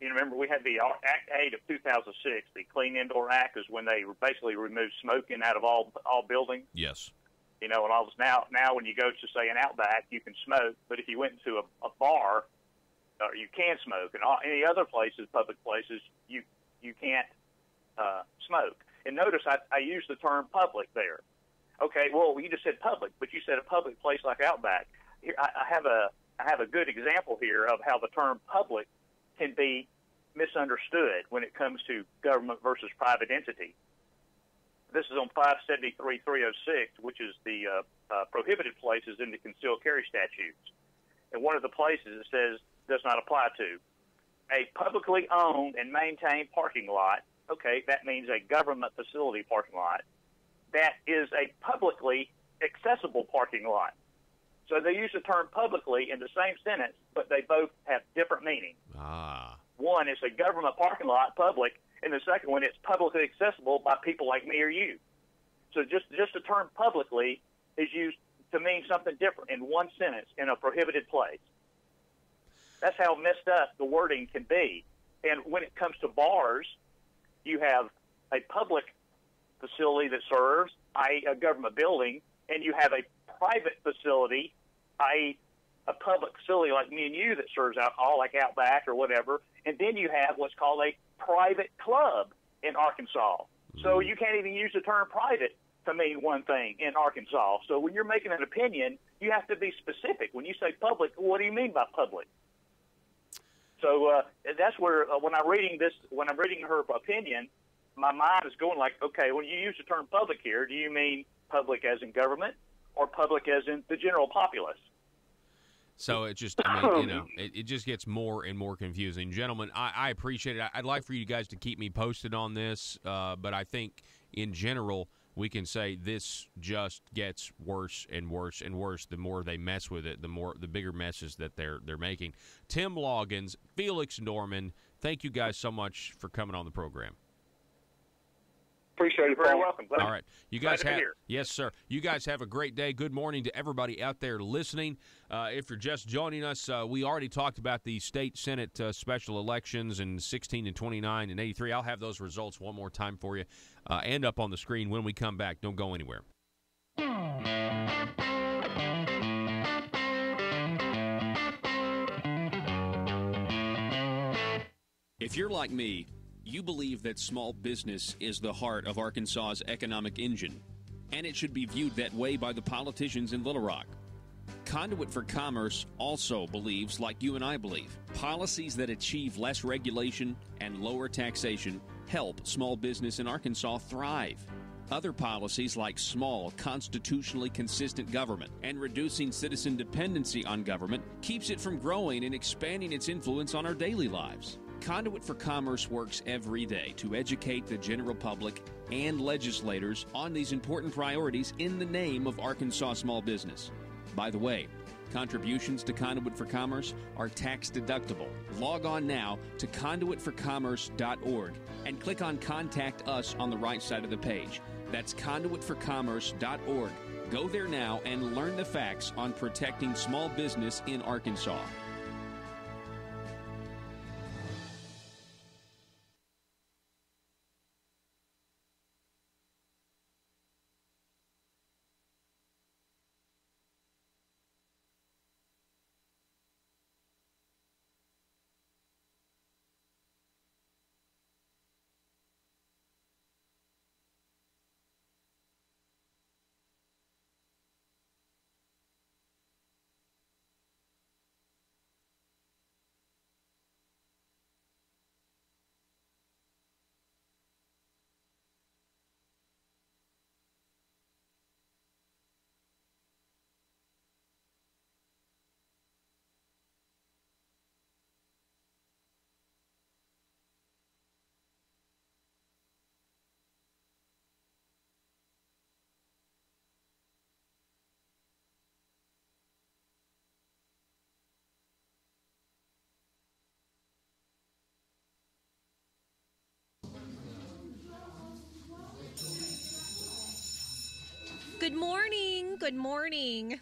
you remember we had the Act 8 of 2006, the Clean Indoor Act, is when they basically removed smoking out of all buildings. Yes. You know, and all this now when you go to, say, an Outback, you can smoke, but if you went into a bar, you can smoke. And any other places, public places, you can't smoke. And notice I used the term public there. Okay, well, you just said public, but you said a public place like Outback. Here, I have a good example here of how the term public can be misunderstood when it comes to government versus private entity. This is on 573-306, which is the prohibited places in the concealed carry statutes. And one of the places it says does not apply to a publicly owned and maintained parking lot. Okay, that means a government facility parking lot. That is a publicly accessible parking lot. So they use the term publicly in the same sentence, but they both have different meanings. One is a government parking lot, public, and the second one is publicly accessible by people like me or you. So just the term publicly is used to mean something different in one sentence in a prohibited place. That's how messed up the wording can be. And when it comes to bars, you have a public facility that serves, i.e. a government building, and you have a private facility, i.e. a public facility like me and you that serves alcohol, like Outback or whatever, and then you have what's called a private club in Arkansas. So you can't even use the term private to mean one thing in Arkansas. So when you're making an opinion, you have to be specific. When you say public, what do you mean by public? So that's where when I'm reading her opinion, my mind is going like, okay, when you use the term public here, do you mean public as in government or public as in the general populace? So it just, I mean, you know, it just gets more and more confusing. Gentlemen, I appreciate it. I'd like for you guys to keep me posted on this, but I think in general we can say this just gets worse and worse and worse. The more they mess with it, the bigger messes that they're making. Tim Loggins, Felix Norman, thank you guys so much for coming on the program. Appreciate it, Paul. Very welcome. All right. You guys Glad to be have here. Yes, sir. You guys have a great day. Good morning to everybody out there listening. If you're just joining us, we already talked about the state Senate special elections in 16 and 29 and 83. I'll have those results one more time for you and up on the screen when we come back. Don't go anywhere. If you're like me, you believe that small business is the heart of Arkansas's economic engine, and it should be viewed that way by the politicians in Little Rock. Conduit for Commerce also believes, like you and I believe, policies that achieve less regulation and lower taxation help small business in Arkansas thrive. Other policies like small, constitutionally consistent government and reducing citizen dependency on government keeps it from growing and expanding its influence on our daily lives. Conduit for Commerce works every day to educate the general public and legislators on these important priorities in the name of Arkansas small business. By the way, contributions to Conduit for Commerce are tax deductible. Log on now to conduitforcommerce.org and click on Contact Us on the right side of the page. That's conduitforcommerce.org. Go there now and learn the facts on protecting small business in Arkansas. Good morning. Good morning.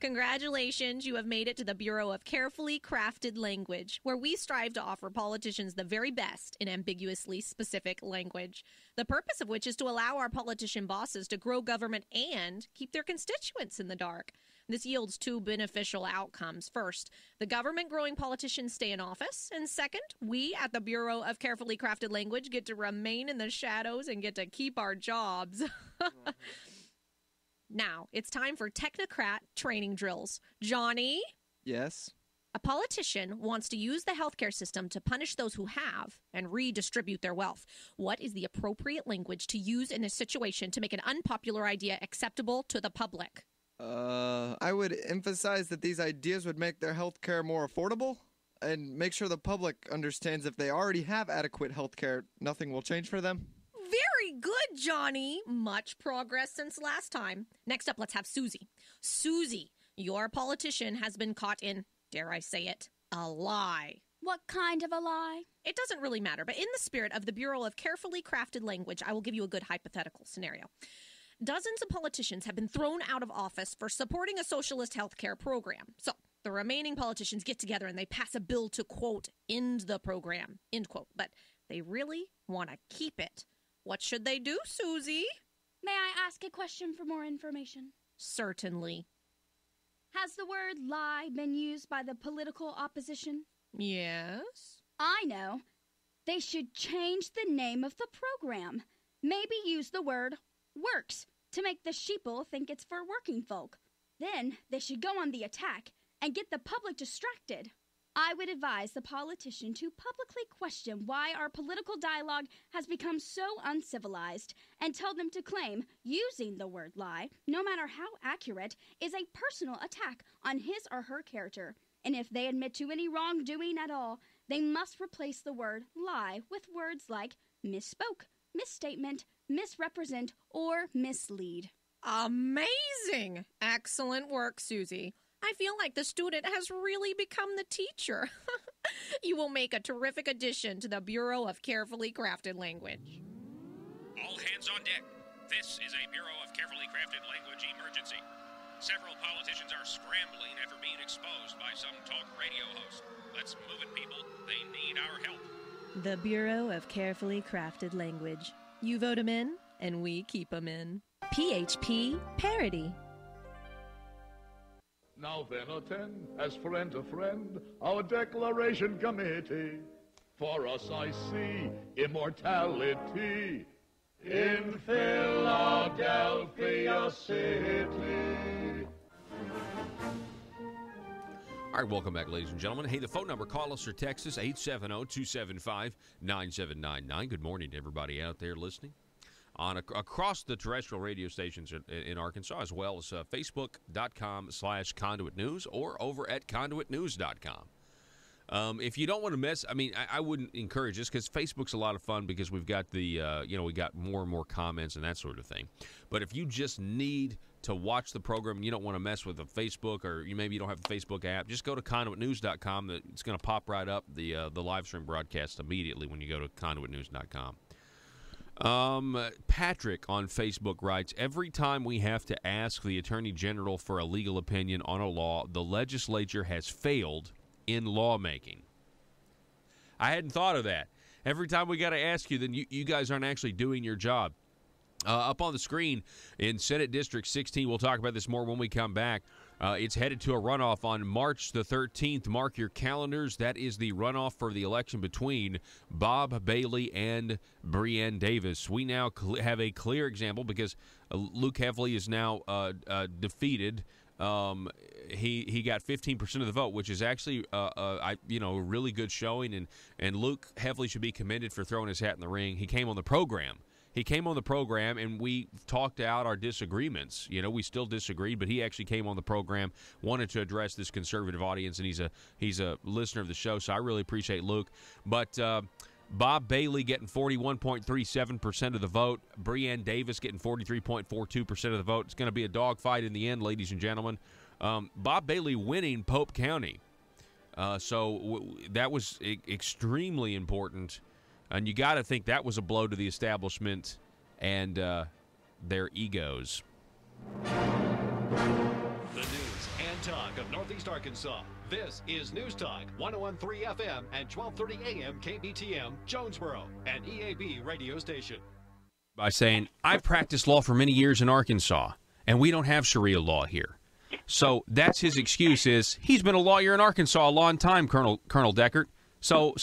Congratulations, you have made it to the Bureau of Carefully Crafted Language, where we strive to offer politicians the very best in ambiguously specific language, the purpose of which is to allow our politician bosses to grow government and keep their constituents in the dark. This yields two beneficial outcomes. First, the government-growing politicians stay in office, and second, we at the Bureau of Carefully Crafted Language get to remain in the shadows and get to keep our jobs. Now, it's time for technocrat training drills. Johnny? Yes? A politician wants to use the healthcare system to punish those who have and redistribute their wealth. What is the appropriate language to use in this situation to make an unpopular idea acceptable to the public? I would emphasize that these ideas would make their healthcare more affordable and make sure the public understands if they already have adequate healthcare, nothing will change for them. Very good, Johnny. Much progress since last time. Next up, let's have Susie. Susie, your politician has been caught in, dare I say it, a lie. What kind of a lie? It doesn't really matter, but in the spirit of the Bureau of Carefully Crafted Language, I will give you a good hypothetical scenario. Dozens of politicians have been thrown out of office for supporting a socialist healthcare program. So the remaining politicians get together and they pass a bill to, quote, end the program, end quote. But they really want to keep it. What should they do, Susie? May I ask a question for more information? Certainly. Has the word lie been used by the political opposition? Yes. I know. They should change the name of the program. Maybe use the word works to make the sheeple think it's for working folk. Then they should go on the attack and get the public distracted. I would advise the politician to publicly question why our political dialogue has become so uncivilized and tell them to claim using the word lie, no matter how accurate, is a personal attack on his or her character. And if they admit to any wrongdoing at all, they must replace the word lie with words like misspoke, misstatement, misrepresent, or mislead. Amazing! Excellent work, Susie. I feel like the student has really become the teacher. You will make a terrific addition to the Bureau of Carefully Crafted Language. All hands on deck. This is a Bureau of Carefully Crafted Language emergency. Several politicians are scrambling after being exposed by some talk radio host. Let's move it, people. They need our help. The Bureau of Carefully Crafted Language. You vote 'em in, and we keep 'em in. PHP Parody. Now then, attend, as friend to friend, our declaration committee. For us I see immortality in Philadelphia City. All right, welcome back, ladies and gentlemen. Hey, the phone number, call us or text us, 870-275-9799. Good morning to everybody out there listening across the terrestrial radio stations in Arkansas, as well as Facebook.com/Conduit News or over at ConduitNews.com. If you don't want to miss, I wouldn't encourage this because Facebook's a lot of fun because we've got we got more and more comments and that sort of thing. But if you just need to watch the program and you don't want to mess with the Facebook, or maybe you don't have the Facebook app, just go to ConduitNews.com. It's going to pop right up the live stream broadcast immediately when you go to ConduitNews.com. Patrick on Facebook writes, every time we have to ask the Attorney General for a legal opinion on a law, the legislature has failed in lawmaking. I hadn't thought of that. Every time we got to ask you, then you guys aren't actually doing your job. Up on the screen in Senate District 16, we'll talk about this more when we come back. It's headed to a runoff on March the 13th. Mark your calendars. That is the runoff for the election between Bob Bailey and Breanne Davis. We now have a clear example because Luke Heffley is now defeated. He got 15% of the vote, which is actually a really good showing, and Luke Heffley should be commended for throwing his hat in the ring. He came on the program. And we talked out our disagreements. We still disagreed, but he actually came on the program, wanted to address this conservative audience, and he's a listener of the show, so I really appreciate Luke. But Bob Bailey getting 41.37% of the vote, Breanne Davis getting 43.42% of the vote. It's going to be a dogfight in the end, ladies and gentlemen. Bob Bailey winning Pope County. So that was extremely important. And you got to think that was a blow to the establishment and their egos. The news and talk of Northeast Arkansas. This is News Talk 101.3 FM and 1230 AM KBTM, Jonesboro, an EAB radio station. By saying, I've practiced law for many years in Arkansas, and we don't have Sharia law here. So that's his excuse is he's been a lawyer in Arkansas a long time, Colonel Deckert. So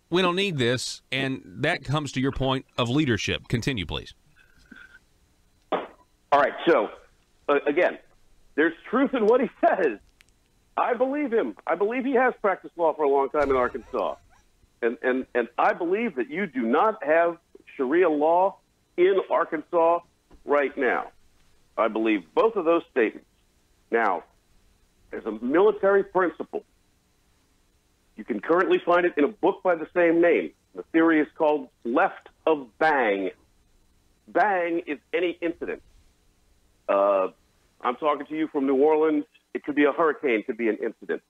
we don't need this, and that comes to your point of leadership. Continue, please. All right, so, again, there's truth in what he says. I believe him. I believe he has practiced law for a long time in Arkansas. And I believe that you do not have Sharia law in Arkansas right now. I believe both of those statements. Now, there's a military principle. You can currently find it in a book by the same name. The theory is called left of bang. Bang is any incident. I'm talking to you from New Orleans. It could be a hurricane, could be an incident.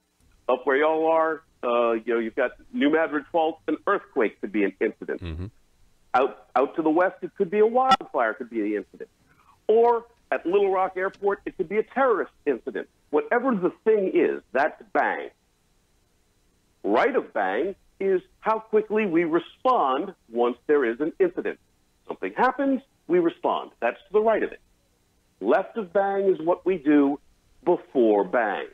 Up where y'all are, you've got New Madrid Fault, an earthquake could be an incident. Mm-hmm. Out to the west, it could be a wildfire, could be the incident. Or at Little Rock Airport, it could be a terrorist incident. Whatever the thing is, that's bang. Right of bang is how quickly we respond once there is an incident. Something happens, we respond. That's to the right of it. Left of bang is what we do before bang.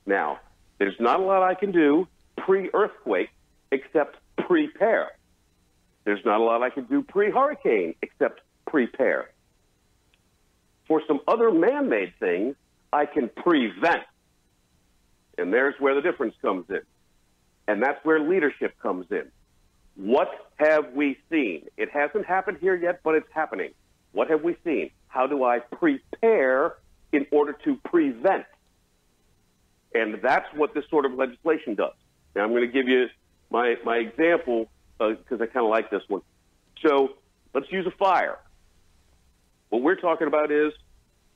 Now, there's not a lot I can do pre-earthquake except prepare. There's not a lot I can do pre-hurricane except prepare. For some other man-made things, I can prevent. And there's where the difference comes in. And that's where leadership comes in. What have we seen? It hasn't happened here yet, but it's happening. What have we seen? How do I prepare in order to prevent? And that's what this sort of legislation does. Now, I'm going to give you my example because I kind of like this one. So let's use a fire. What we're talking about is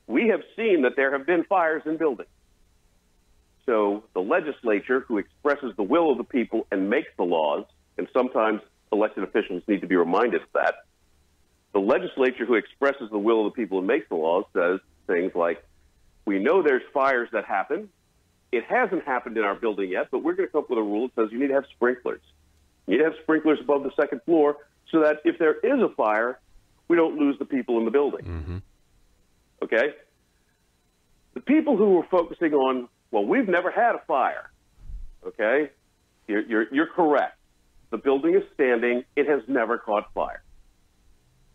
we have seen that there have been fires in buildings. So the legislature, who expresses the will of the people and makes the laws, and sometimes elected officials need to be reminded of that, the legislature who expresses the will of the people and makes the laws says things like, we know there's fires that happen. It hasn't happened in our building yet, but we're going to come up with a rule that says you need to have sprinklers. You need to have sprinklers above the second floor so that if there is a fire, we don't lose the people in the building. Mm-hmm. Okay? The people who were focusing on, well, we've never had a fire. Okay? You're correct. The building is standing. It has never caught fire.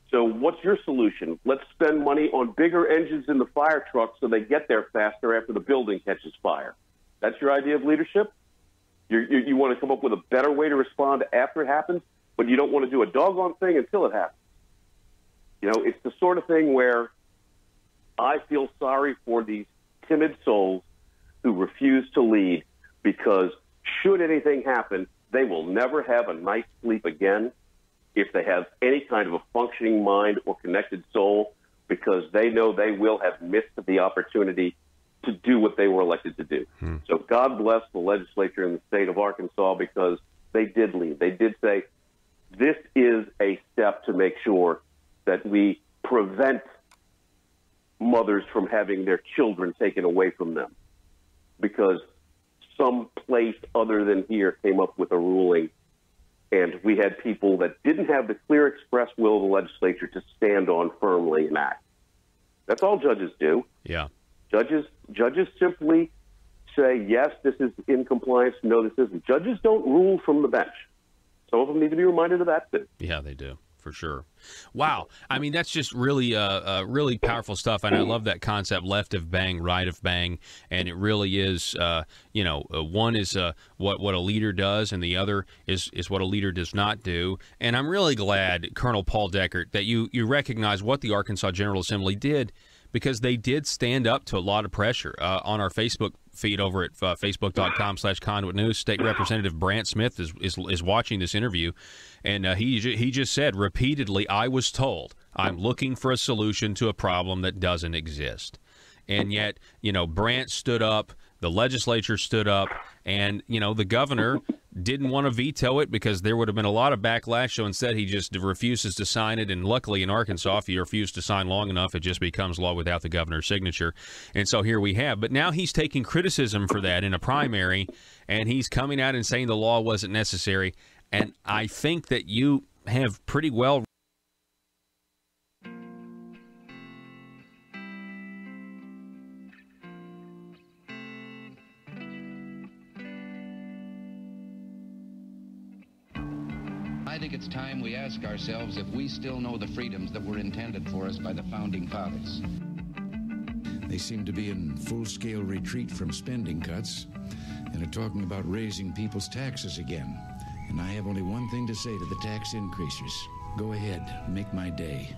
So what's your solution? Let's spend money on bigger engines in the fire trucks so they get there faster after the building catches fire. That's your idea of leadership? You want to come up with a better way to respond after it happens, but you don't want to do a doggone thing until it happens. You know, it's the sort of thing where I feel sorry for these timid souls who refuse to lead because should anything happen, they will never have a night's sleep again if they have any kind of a functioning mind or connected soul, because they know they will have missed the opportunity to do what they were elected to do. So God bless the legislature in the state of Arkansas because they did lead. They did say, this is a step to make sure that we prevent mothers from having their children taken away from them, because some place other than here came up with a ruling, and we had people that didn't have the clear express will of the legislature to stand on firmly and act. That's all judges do. Yeah. Judges simply say, yes, this is in compliance, no, this isn't. Judges don't rule from the bench. Some of them need to be reminded of that too. Yeah, they do. For sure. Wow. I mean, that's just really, really powerful stuff. And I love that concept, left of bang, right of bang. And it really is, one is what a leader does, and the other is what a leader does not do. And I'm really glad, Colonel Paul Deckert, that you recognize what the Arkansas General Assembly did, because they did stand up to a lot of pressure. On our Facebook feed over at facebook.com/Conduit News, State Representative Brant Smith is watching this interview, and he just said repeatedly, I was told I'm looking for a solution to a problem that doesn't exist. And yet, Brant stood up, the legislature stood up, and, the governor didn't want to veto it because there would have been a lot of backlash. So instead, he just refuses to sign it. And luckily, in Arkansas, if you refuse to sign long enough, it just becomes law without the governor's signature. And so here we have. But now he's taking criticism for that in a primary, and he's coming out and saying the law wasn't necessary. And I think that you have pretty well. I think it's time we ask ourselves if we still know the freedoms that were intended for us by the Founding Fathers. They seem to be in full-scale retreat from spending cuts and are talking about raising people's taxes again. And I have only one thing to say to the tax increasers. Go ahead, make my day.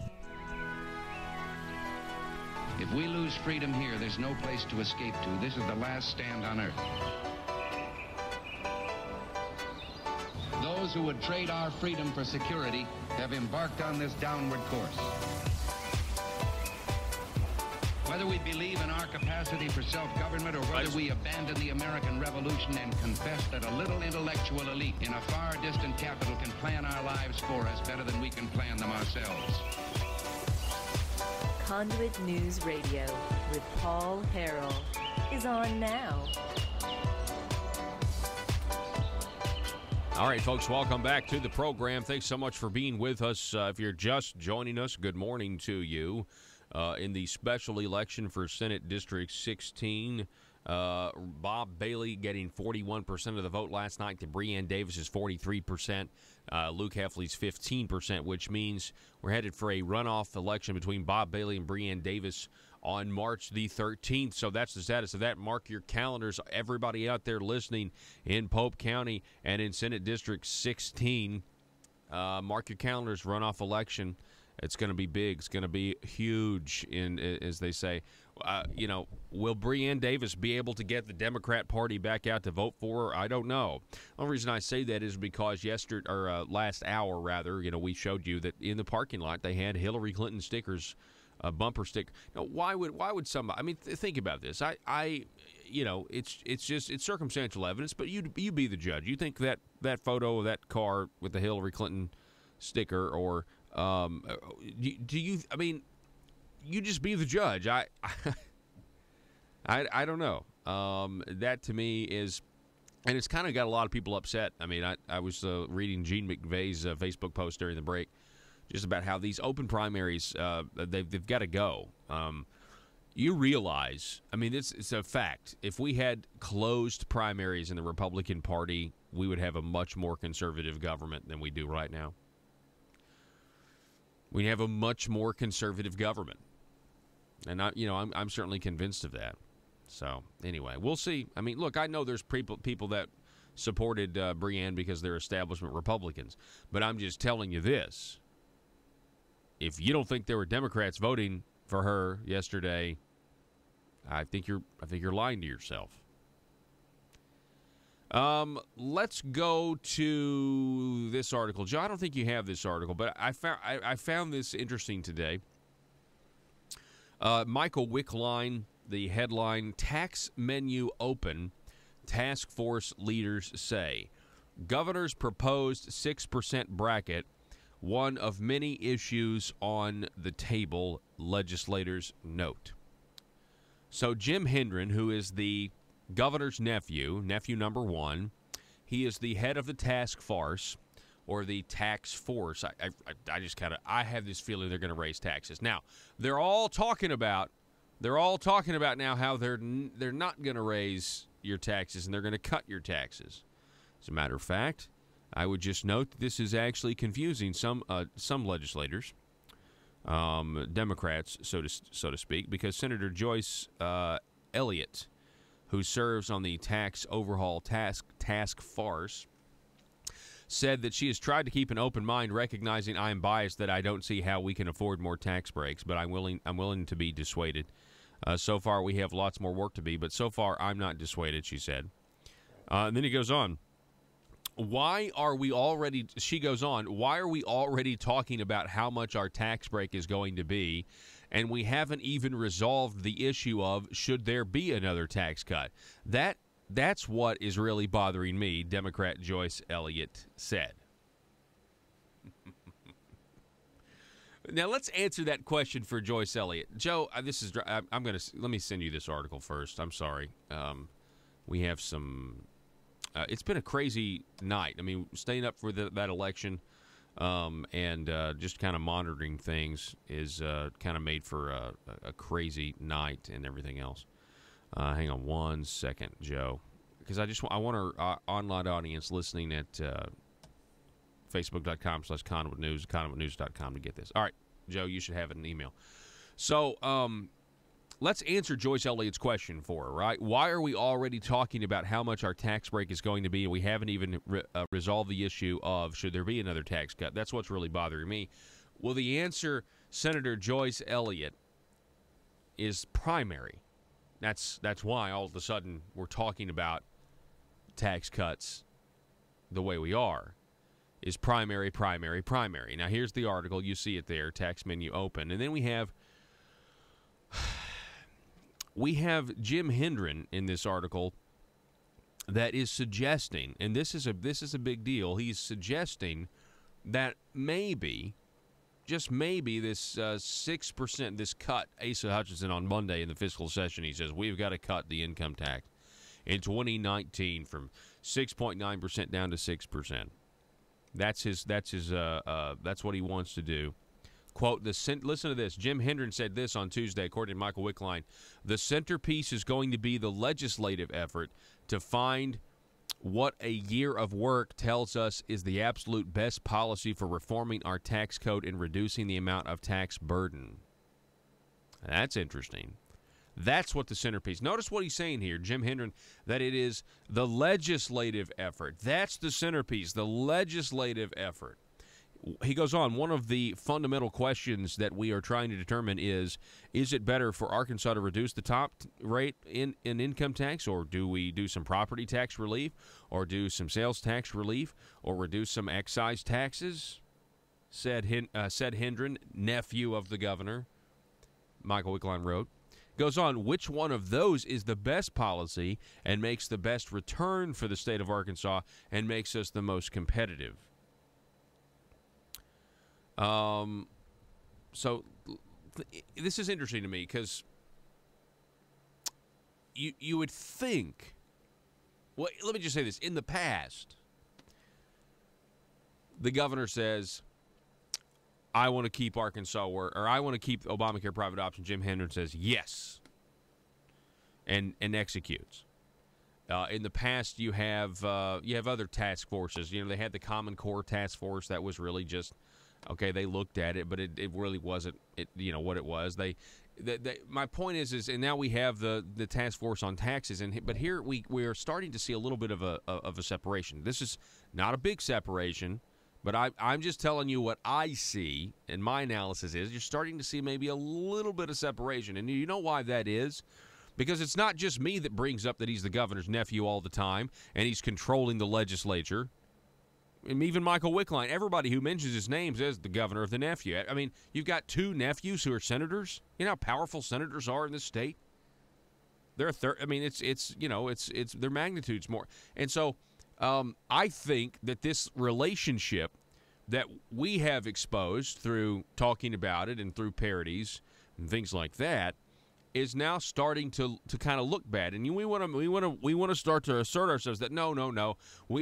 If we lose freedom here, there's no place to escape to. This is the last stand on earth. Those who would trade our freedom for security have embarked on this downward course. Whether we believe in our capacity for self-government or whether we abandon the American Revolution and confess that a little intellectual elite in a far distant capital can plan our lives for us better than we can plan them ourselves. Conduit News Radio with Paul Harrell is on now. All right, folks, welcome back to the program. Thanks so much for being with us. If you're just joining us, good morning to you. In the special election for Senate District 16, Bob Bailey getting 41% of the vote last night to Breann Davis's 43%, Luke Heffley's 15%, which means we're headed for a runoff election between Bob Bailey and Breann Davis on March the 13th. So that's the status of that. Mark your calendars, everybody out there listening in Pope County and in Senate District 16. Mark your calendars, runoff election. It's going to be big. It's going to be huge, as they say. Will Breann Davis be able to get the Democrat Party back out to vote for her? I don't know. The only reason I say that is because last hour, we showed you that in the parking lot they had Hillary Clinton stickers, bumper sticker. Now, why would somebody? I mean, think about this. It's circumstantial evidence, but you be the judge. You think that photo of that car with the Hillary Clinton sticker, or do you? I mean, you just be the judge. I don't know. That to me is, and it's kind of got a lot of people upset. I mean, I was reading Gene McVeigh's Facebook post during the break, just about how these open primaries they've got to go. You realize, I mean, it's a fact. If we had closed primaries in the Republican Party, we would have a much more conservative government than we do right now. We have a much more conservative government, and I'm certainly convinced of that. So anyway, we'll see. I mean, look, I know there's people that supported Breann because they're establishment Republicans, but I'm just telling you this: if you don't think there were Democrats voting for her yesterday, I think you're lying to yourself. Let's go to this article. Joe, I don't think you have this article, but I found this interesting today. Michael Wickline, the headline, Tax Menu Open, Task Force Leaders Say. Governor's proposed 6% bracket, one of many issues on the table, legislators note. So Jim Hendren, who is the governor's nephew number one, he is the head of the task force, or the tax force. I have this feeling they're going to raise taxes. Now, they're all talking about now how they're not going to raise your taxes and they're going to cut your taxes. As a matter of fact, I would just note that this is actually confusing some legislators, Democrats, so to speak, because Senator Joyce Elliott, who serves on the tax overhaul task force, said that she has tried to keep an open mind, recognizing I am biased that I don't see how we can afford more tax breaks, but I'm willing to be dissuaded. So far, we have lots more work to be, but so far I'm not dissuaded, she said. And then he goes on. She goes on, why are we already talking about how much our tax break is going to be, and we haven't even resolved the issue of should there be another tax cut? That That's what is really bothering me, Democrat Joyce Elliott said. Now, let's answer that question for Joyce Elliott. Joe, let me send you this article first. I'm sorry. We have some, it's been a crazy night. I mean, staying up for that election and just kind of monitoring things is kind of made for a crazy night and everything else. Hang on one second, Joe, because I want our online audience listening at Facebook.com/Conduit News, ConduitNews.com to get this. All right, Joe, you should have an email. So let's answer Joyce Elliott's question for her, right? Why are we already talking about how much our tax break is going to be, and we haven't even resolved the issue of should there be another tax cut? That's what's really bothering me. Well, the answer, Senator Joyce Elliott, is primary. That's why all of a sudden we're talking about tax cuts the way we are, is primary. Now, here's the article. You see it there, tax menu open. And then we have Jim Hendren in this article that is suggesting, and this is a big deal, he's suggesting that maybe, just maybe, this 6%, this cut, Asa Hutchinson on Monday in the fiscal session, he says, we've got to cut the income tax in 2019 from 6.9% down to 6%. That's what he wants to do. Quote, listen to this. Jim Hendren said this on Tuesday, according to Michael Wickline. The centerpiece is going to be the legislative effort to find what a year of work tells us is the absolute best policy for reforming our tax code and reducing the amount of tax burden. That's interesting. That's what the centerpiece. Notice what he's saying here, Jim Hendren, that it is the legislative effort. That's the centerpiece, the legislative effort. He goes on, one of the fundamental questions that we are trying to determine is it better for Arkansas to reduce the top rate in income tax, or do we do some property tax relief, or do some sales tax relief, or reduce some excise taxes? Said Hendren, nephew of the governor, Michael Wickline wrote. Goes on, which one of those is the best policy and makes the best return for the state of Arkansas and makes us the most competitive? So this is interesting to me because you would think, well, let me just say this. In the past, the governor says, I want to keep Arkansas or I want to keep Obamacare private option. Jim Hendren says yes, and executes. In the past, you have other task forces. You know, they had the Common Core Task Force that was really just okay. They looked at it, but it really wasn't what it was. My point is, and now we have the task force on taxes, but here we are starting to see a little bit of a separation. This is not a big separation. But I'm just telling you what I see, and my analysis is you're starting to see maybe a little bit of separation. And you know why that is? Because it's not just me that brings up that he's the governor's nephew all the time, and he's controlling the legislature. And even Michael Wickline, everybody who mentions his name says the governor of the nephew. I mean, you've got two nephews who are senators. You know how powerful senators are in this state? They're it's their magnitude's more. And so I think that this relationship that we have exposed through talking about it and through parodies and things like that is now starting to kind of look bad. And we want to start to assert ourselves that no,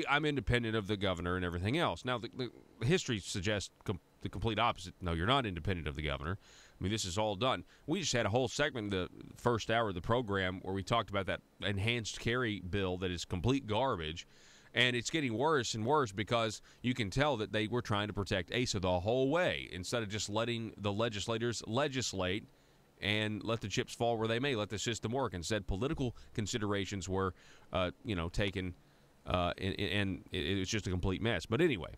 I'm independent of the governor and everything else. Now the history suggests the complete opposite. No, you're not independent of the governor. I mean, this is all done. We just had a whole segment in the first hour of the program where we talked about that enhanced carry bill that is complete garbage. And it's getting worse and worse because you can tell that they were trying to protect Asa the whole way instead of just letting the legislators legislate and let the chips fall where they may, let the system work. Instead, political considerations were, taken, and it was just a complete mess. But anyway,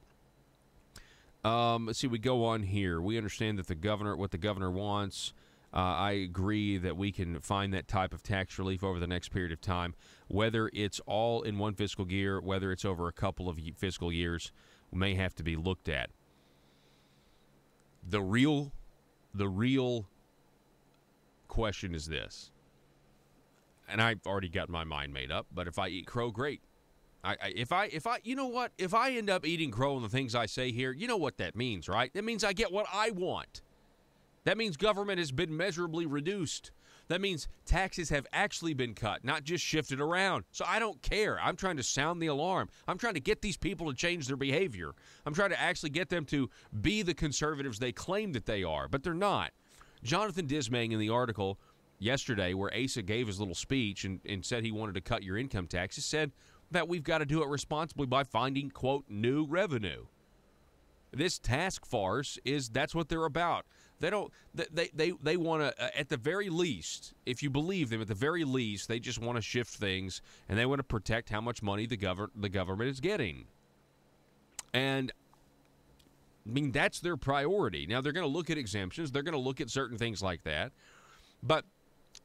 let's see. We go on here. We understand that what the governor wants. I agree that we can find that type of tax relief over the next period of time, whether it's all in one fiscal year, whether it's over a couple of fiscal years, may have to be looked at. The real question is this, and I've already got my mind made up, but if I eat crow, great. If I you know what? If I end up eating crow and the things I say here, you know what that means, right? That means I get what I want. That means government has been measurably reduced. That means taxes have actually been cut, not just shifted around. So I don't care. I'm trying to sound the alarm. I'm trying to get these people to change their behavior. I'm trying to actually get them to be the conservatives they claim that they are, but they're not. Jonathan Dismang in the article yesterday where Asa gave his little speech and said he wanted to cut your income taxes said that we've got to do it responsibly by finding, quote, new revenue. This task force that's what they're about. They want to, at the very least, if you believe them, at the very least, they just want to shift things and they want to protect how much money the government is getting. And I mean, that's their priority. Now, they're going to look at exemptions. They're going to look at certain things like that. But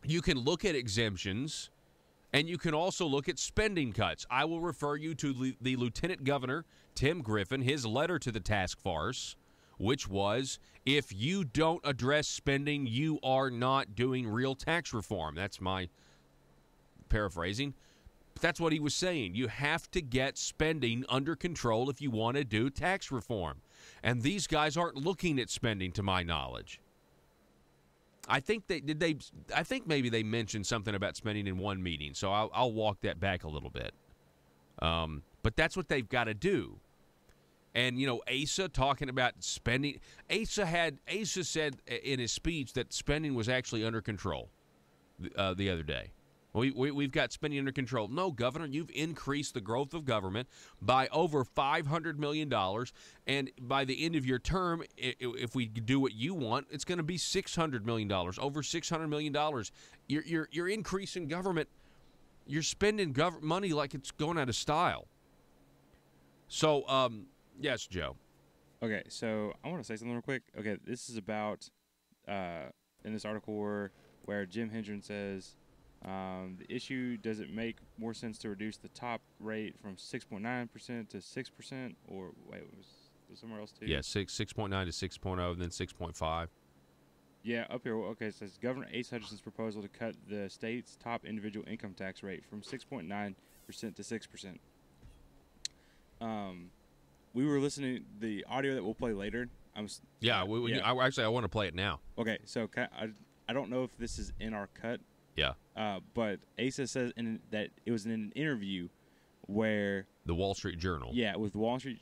you can look at exemptions, and you can also look at spending cuts. I will refer you to the Lieutenant Governor, Tim Griffin, his letter to the task force, which was, if you don't address spending, you are not doing real tax reform. That's my paraphrasing. But that's what he was saying. You have to get spending under control if you want to do tax reform. And these guys aren't looking at spending, to my knowledge. I think I think maybe they mentioned something about spending in one meeting, so I'll walk that back a little bit. But that's what they've got to do. And, you know, Asa talking about spending. Asa said in his speech that spending was actually under control the other day. We've got spending under control. No, Governor, you've increased the growth of government by over $500 million. And by the end of your term, if we do what you want, it's going to be $600 million, over $600 million. You're increasing government. You're spending money like it's going out of style. So, yes, Joe. Okay, so I want to say something real quick. Okay, this is about in this article where Jim Hendren says the issue, does it make more sense to reduce the top rate from 6.9% to 6%, or wait, was there somewhere else too? Yeah, 6.9 to 6.0, and then 6.5. Yeah, up here. Okay, it says Governor Asa Hutchinson's proposal to cut the state's top individual income tax rate from 6.9% to 6%. We were listening to the audio that we'll play later. I want to play it now. Okay, so I don't know if this is in our cut. Yeah. But Asa says that it was in an interview where the Wall Street Journal. Yeah, with the Wall Street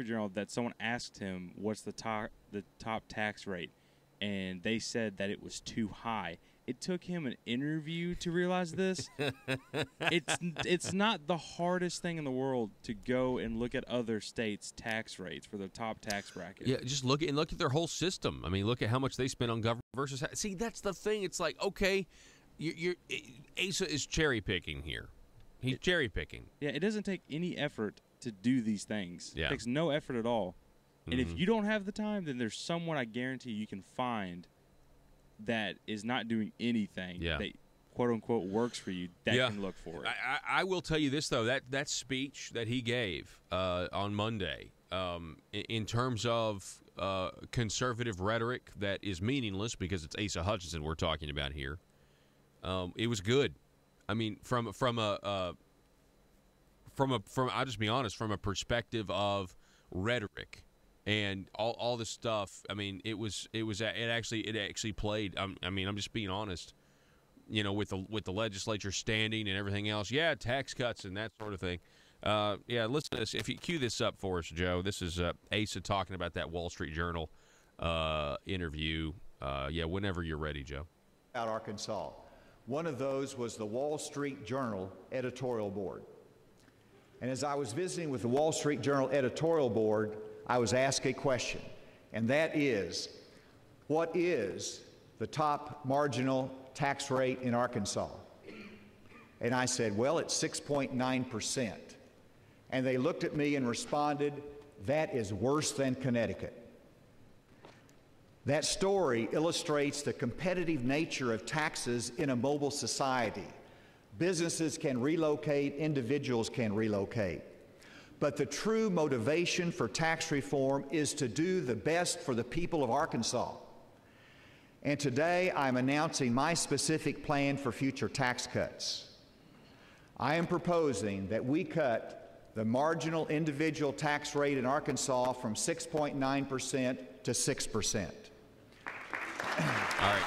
Journal, that someone asked him what's the top tax rate, and they said that it was too high. It took him an interview to realize this. It's not the hardest thing in the world to go and look at other states' tax rates for the top tax bracket. Yeah, just look at their whole system. I mean, look at how much they spend on government versus. See, that's the thing. It's like, okay, Asa is cherry picking here. He's cherry picking. Yeah, it doesn't take any effort to do these things. Yeah. It takes no effort at all. And if you don't have the time, then there's someone I guarantee you can find that is not doing anything that quote unquote works for you that can look for it. I will tell you this though, that speech that he gave on Monday, in terms of conservative rhetoric that is meaningless because it's Asa Hutchinson we're talking about here, it was good. I mean, from I'll just be honest, from a perspective of rhetoric and all this stuff. I mean, it actually played. I mean, I'm just being honest. You know, with the legislature standing and everything else. Yeah, tax cuts and that sort of thing. Yeah, listen to this. If you cue this up for us, Joe. This is Asa talking about that Wall Street Journal interview. Yeah, whenever you're ready, Joe. Out Arkansas. One of those was the Wall Street Journal editorial board. And as I was visiting with the Wall Street Journal editorial board, I was asked a question, and that is, what is the top marginal tax rate in Arkansas? And I said, well, it's 6.9%. And they looked at me and responded, that is worse than Connecticut. That story illustrates the competitive nature of taxes in a mobile society. Businesses can relocate, individuals can relocate. But the true motivation for tax reform is to do the best for the people of Arkansas. And today I'm announcing my specific plan for future tax cuts. I am proposing that we cut the marginal individual tax rate in Arkansas from 6.9% to 6%. All right.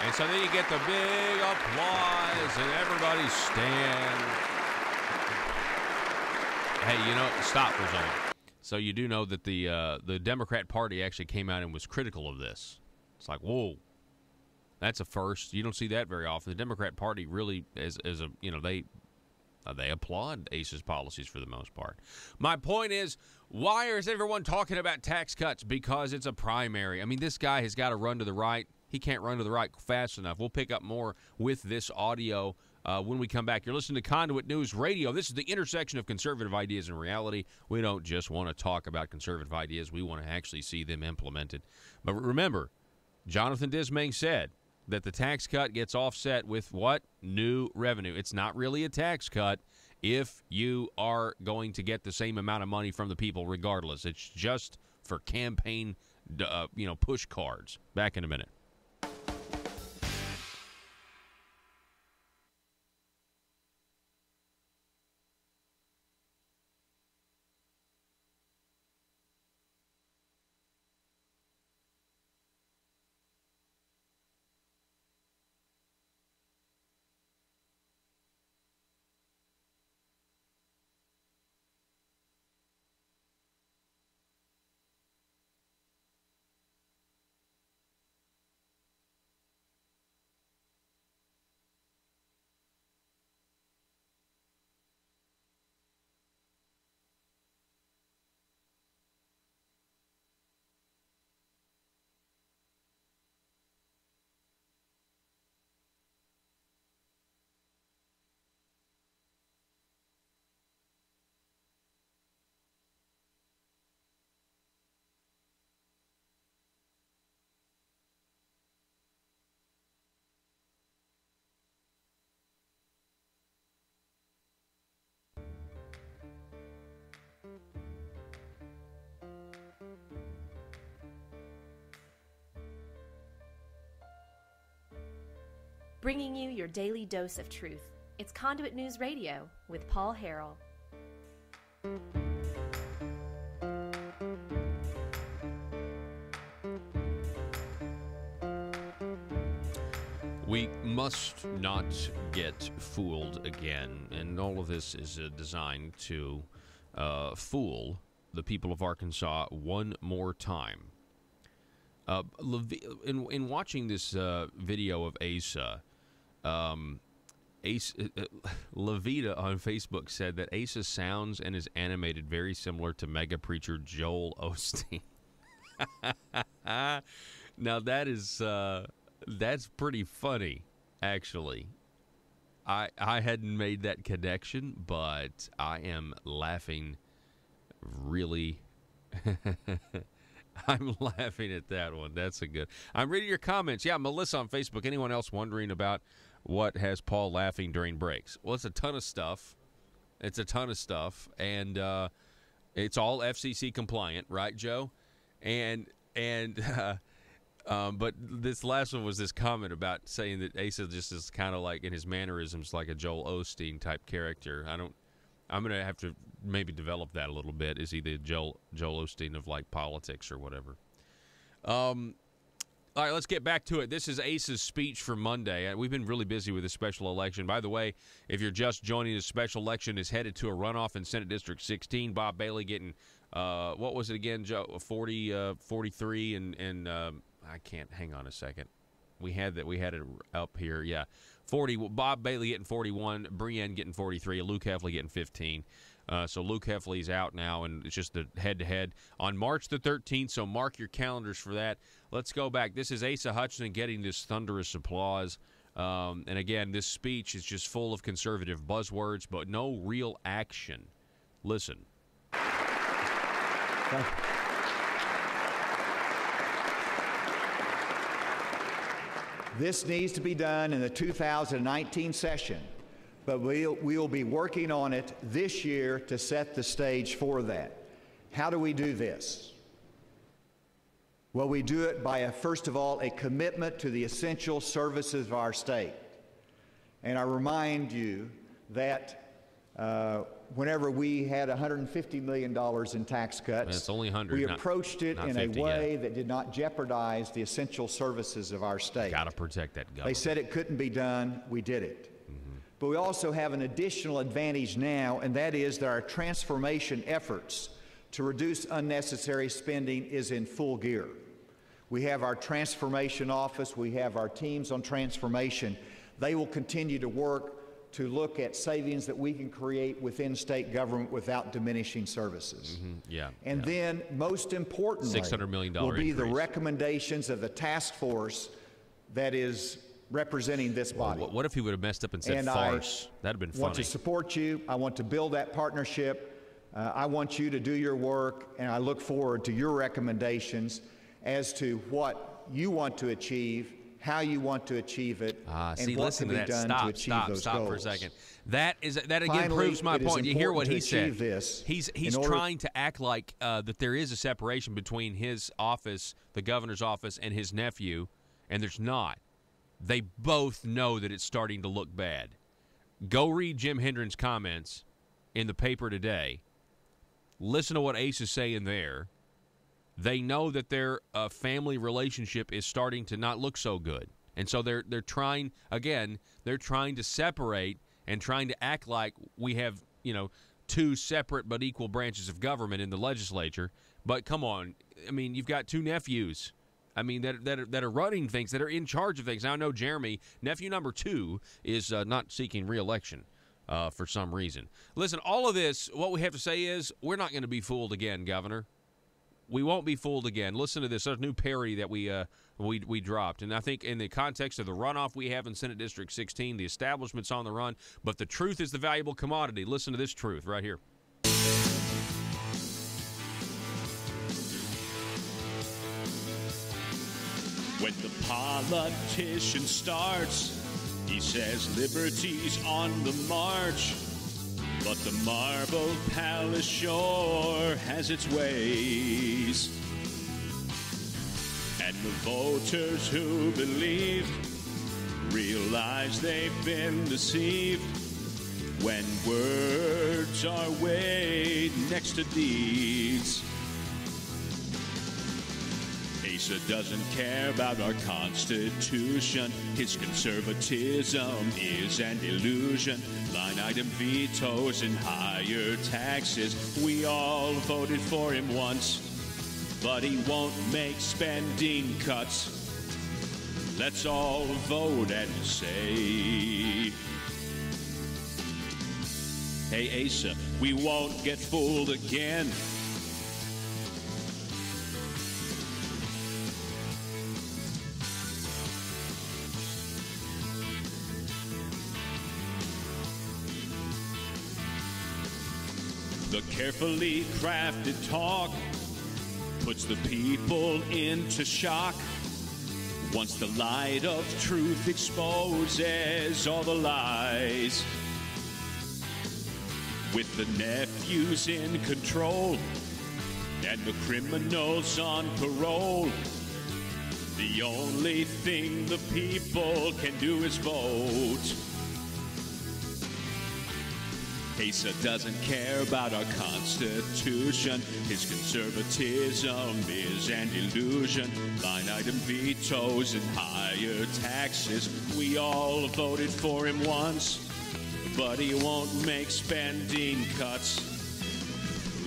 And so then you get the big applause and everybody stand. Hey, you know, stop for a second. So you do know that the Democrat Party actually came out and was critical of this. It's like, whoa, that's a first. You don't see that very often. The Democrat Party really, as a, you know, they applaud ACE's policies for the most part. My point is, why is everyone talking about tax cuts? Because it's a primary. I mean, this guy has got to run to the right. He can't run to the right fast enough. We'll pick up more with this audio when we come back. You're listening to Conduit News Radio. This is the intersection of conservative ideas and reality. We don't just want to talk about conservative ideas. We want to actually see them implemented. But remember, Jonathan Dismang said that the tax cut gets offset with what? New revenue. It's not really a tax cut if you are going to get the same amount of money from the people regardless. It's just for campaign, push cards. Back in a minute. Bringing you your daily dose of truth. It's Conduit News Radio with Paul Harrell. We must not get fooled again, and all of this is designed to fool the people of Arkansas one more time. In watching this video of Asa, Levita on Facebook said that Asa sounds and is animated very similar to mega preacher Joel Osteen. Now that is that's pretty funny, actually. I hadn't made that connection, but I am laughing really. I'm laughing at that one. That's a good. I'm reading your comments. Yeah, Melissa on Facebook. Anyone else wondering about what has Paul laughing during breaks? Well, it's a ton of stuff. It's a ton of stuff, and it's all FCC compliant, right, Joe? But this last one was this comment about saying that Asa just is kind of like in his mannerisms like a Joel Osteen type character. I'm going to have to maybe develop that a little bit. Is he the Joel Osteen of like politics or whatever? All right, let's get back to it. This is Asa's speech for Monday. We've been really busy with this special election. By the way, if you're just joining, the special election is headed to a runoff in Senate District 16. Bob Bailey getting, what was it again, Joe? 43 and I can't, hang on a second. We had it up here, yeah. 40. Bob Bailey getting 41, Brienne getting 43, Luke Heffley getting 15. So Luke Heffley's out now, and it's just the head-to-head on March the 13th, so mark your calendars for that. Let's go back. This is Asa Hutchinson getting this thunderous applause. And again, this speech is just full of conservative buzzwords, but no real action. Listen. This needs to be done in the 2019 session, but we'll be working on it this year to set the stage for that. How do we do this? Well, we do it by, first of all, a commitment to the essential services of our state. And I remind you that whenever we had $150 million in tax cuts, it's only 100, we approached it in a 50 way that did not jeopardize the essential services of our state. Got to protect that government. They said it couldn't be done. We did it. But we also have an additional advantage now, and that is that our transformation efforts to reduce unnecessary spending is in full gear. We have our transformation office. We have our teams on transformation. They will continue to work to look at savings that we can create within state government without diminishing services. And then, most importantly, $600 million will be the increase. recommendations of the task force that is representing this body. What if he would have messed up and said farce? That'd have been funny. I want to support you. I want to build that partnership. I want you to do your work, and I look forward to your recommendations as to what you want to achieve, how you want to achieve it, and what can be done to achieve those Stop goals. for a second. That again Finally, proves my it is point. You hear what he important to said. achieve this He's trying to act like that there is a separation between his office, the governor's office, and his nephew, and there's not. They both know that it's starting to look bad. Go read Jim Hendren's comments in the paper today. Listen to what Ace is saying there. They know that their family relationship is starting to not look so good. And so they're trying, again, they're trying to separate and trying to act like we have, two separate but equal branches of government in the legislature. But come on, I mean, you've got two nephews. I mean, that are running things, that are in charge of things. Now, I know Jeremy, nephew number 2, is not seeking re-election for some reason. Listen, all of this, what we have to say is we're not going to be fooled again, Governor. We won't be fooled again. Listen to this. There's a new parody that we dropped. And I think in the context of the runoff we have in Senate District 16, the establishment's on the run, but the truth is the valuable commodity. Listen to this truth right here. When the politician starts, he says liberty's on the march. But the Marble Palace sure has its ways. And the voters who believe realize they've been deceived when words are weighed next to deeds. Asa doesn't care about our Constitution. His conservatism is an illusion. Line item vetoes and higher taxes. We all voted for him once, but he won't make spending cuts. Let's all vote and say, hey Asa, we won't get fooled again. The carefully crafted talk puts the people into shock. Once the light of truth exposes all the lies. With the nephews in control and the criminals on parole, the only thing the people can do is vote. Asa doesn't care about our Constitution. His conservatism is an illusion. Line item vetoes and higher taxes. We all voted for him once, but he won't make spending cuts.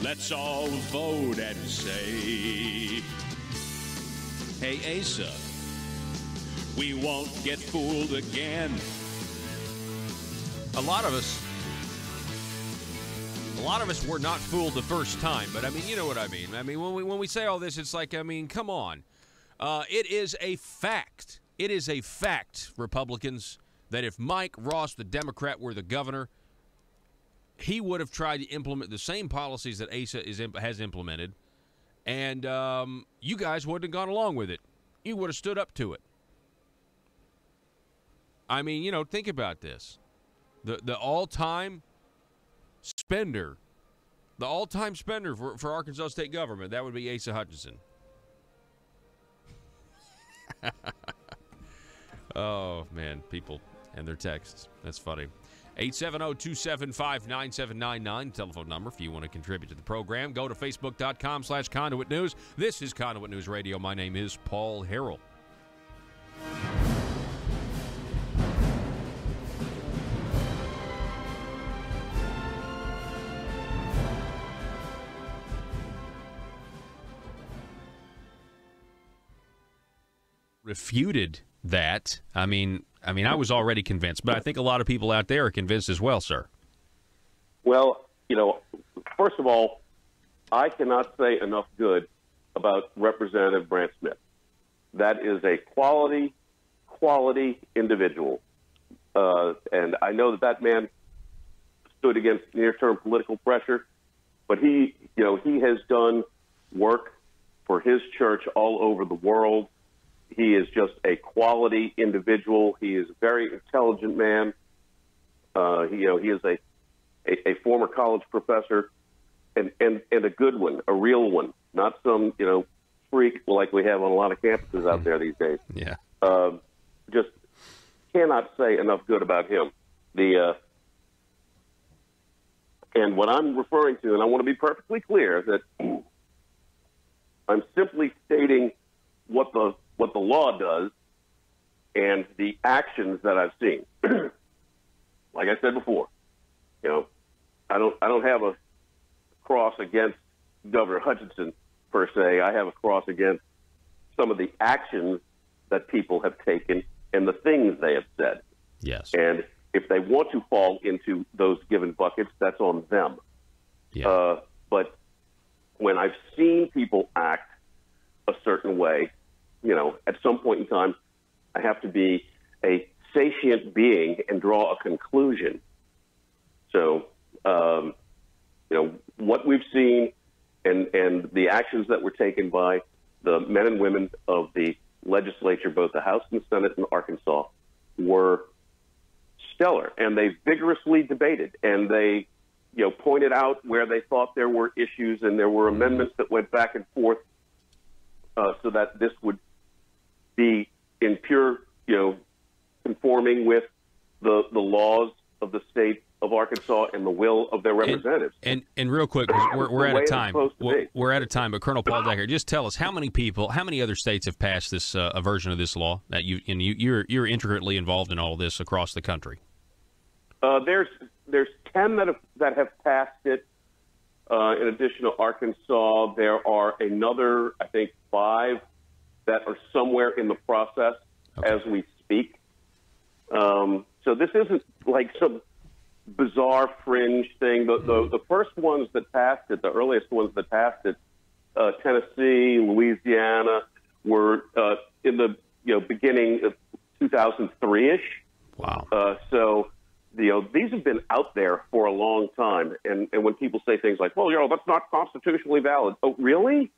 Let's all vote and say, hey Asa, we won't get fooled again. A lot of us were not fooled the first time, but I mean, you know what I mean. I mean, when we say all this, it's like, I mean, come on. It is a fact. It is a fact, Republicans, that if Mike Ross, the Democrat, were the governor, he would have tried to implement the same policies that Asa has implemented, and you guys wouldn't have gone along with it. You would have stood up to it. I mean, think about this. The all-time spender, for Arkansas state government, that would be Asa Hutchinson. Oh, man, people and their texts. That's funny. 870-275-9799, telephone number if you want to contribute to the program. Go to facebook.com/Conduit News. This is Conduit News Radio. My name is Paul Harrell. Refuted that. I mean, I was already convinced, but I think a lot of people out there are convinced as well, sir. Well, first of all, I cannot say enough good about Representative Brandt Smith. That is a quality individual. And I know that man stood against near-term political pressure, but he has done work for his church all over the world. He is just a quality individual. He is a very intelligent man. He is a former college professor, and a good one, a real one, not some freak like we have on a lot of campuses out there these days. Yeah. Just cannot say enough good about him. And what I'm referring to, and I want to be perfectly clear, that I'm simply stating what the law does and the actions that I've seen. Like I said before, I don't have a cross against Governor Hutchinson per se. I have a cross against some of the actions that people have taken and the things they have said. Yes. And if they want to fall into those given buckets, that's on them. Yeah. But when I've seen people act a certain way, at some point in time, I have to be a sapient being and draw a conclusion. So, what we've seen and the actions that were taken by the men and women of the legislature, both the House and the Senate in Arkansas, were stellar. And they vigorously debated, and they, pointed out where they thought there were issues, and there were amendments that went back and forth so that this would be in pure, conforming with the laws of the state of Arkansas and the will of their representatives. And real quick, 'cause we're out of time. We're out of time. But Colonel Paul Decker, just tell us how many other states have passed this a version of this law that you're intricately involved in all this across the country. There's 10 that have passed it. In addition to Arkansas, there are another, I think, 5 that are somewhere in the process as we speak. So this isn't like some bizarre fringe thing. The first ones that passed it, the earliest ones that passed it, Tennessee, Louisiana, were in the beginning of 2003-ish. Wow. So these have been out there for a long time. And when people say things like, well, that's not constitutionally valid. Oh, really?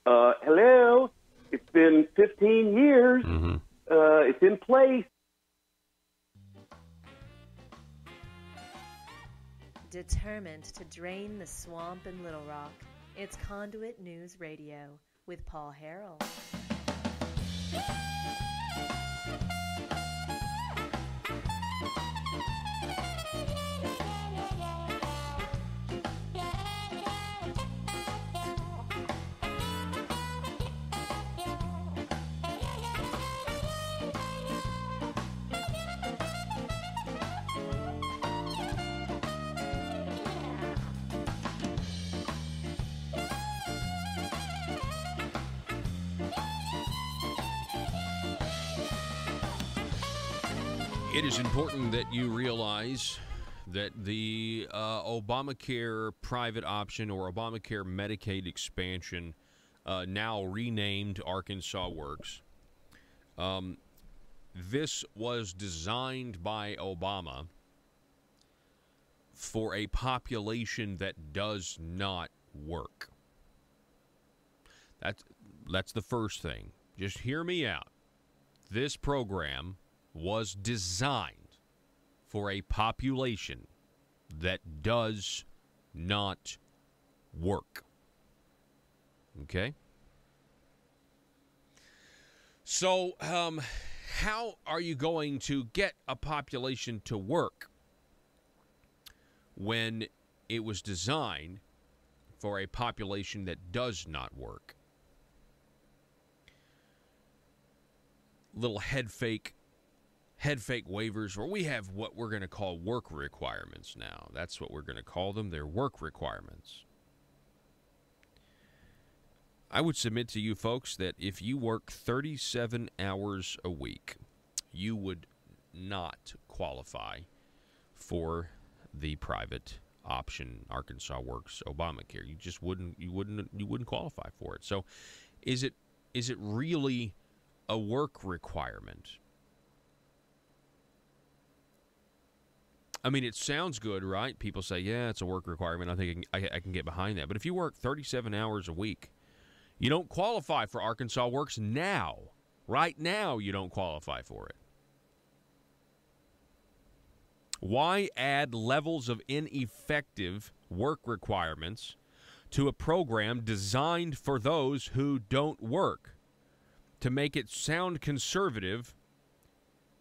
Hello? It's been 15 years. Mm-hmm. It's in place. Determined to drain the swamp in Little Rock, it's Conduit News Radio with Paul Harrell. It is important that you realize that the Obamacare private option or Obamacare Medicaid expansion, now renamed Arkansas Works, this was designed by Obama for a population that does not work. That's the first thing. Just hear me out. This program was designed for a population that does not work. Okay? So, how are you going to get a population to work when it was designed for a population that does not work? Little head fake waivers, where we have what we're going to call work requirements now. That's what we're going to call them. They're work requirements. I would submit to you folks that if you work 37 hours a week, you would not qualify for the private option Arkansas Works Obamacare. You just wouldn't qualify for it. So is it really a work requirement? I mean, it sounds good, right? People say, yeah, it's a work requirement. I think I can get behind that. But if you work 37 hours a week, you don't qualify for Arkansas Works now. Right now, you don't qualify for it. Why add levels of ineffective work requirements to a program designed for those who don't work, to make it sound conservative?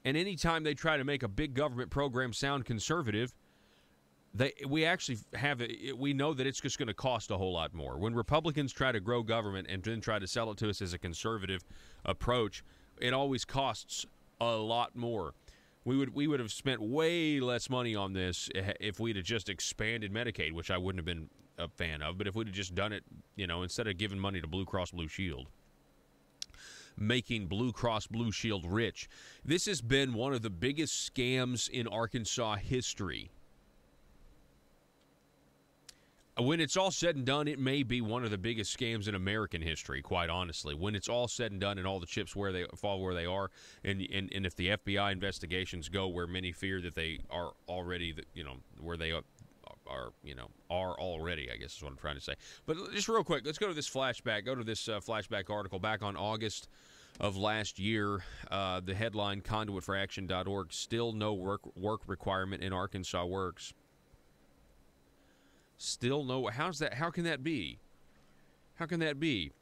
And anytime they try to make a big government program sound conservative, we know that it's just going to cost a whole lot more. When Republicans try to grow government and then try to sell it to us as a conservative approach, it always costs a lot more. We would have spent way less money on this if we'd have just expanded Medicaid, which I wouldn't have been a fan of. But if we'd have just done it, instead of giving money to Blue Cross Blue Shield, making Blue Cross Blue Shield rich. This has been one of the biggest scams in Arkansas history. When it's all said and done, it may be one of the biggest scams in American history, quite honestly. When it's all said and done and all the chips where they fall where they are, and if the FBI investigations go where many fear that they are already, where they are already, I guess is what I'm trying to say. But just real quick, let's go to this flashback. Go to this flashback article back on August of last year. The headline, conduitforaction.org, still no work requirement in Arkansas Works. Still no. How's that? How can that be? How can that be?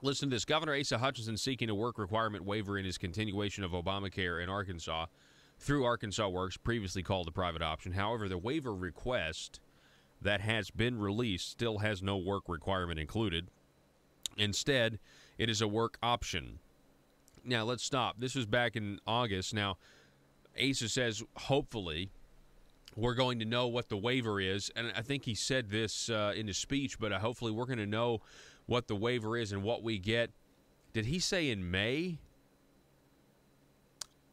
Listen to this. Governor Asa Hutchinson seeking a work requirement waiver in his continuation of Obamacare in Arkansas through Arkansas Works, previously called the private option. However, the waiver request that has been released still has no work requirement included. Instead, it is a work option. Now, let's stop. This was back in August. Now, Asa says, hopefully, we're going to know what the waiver is. And I think he said this in his speech, but hopefully we're going to know what the waiver is and what we get. Did he say in May?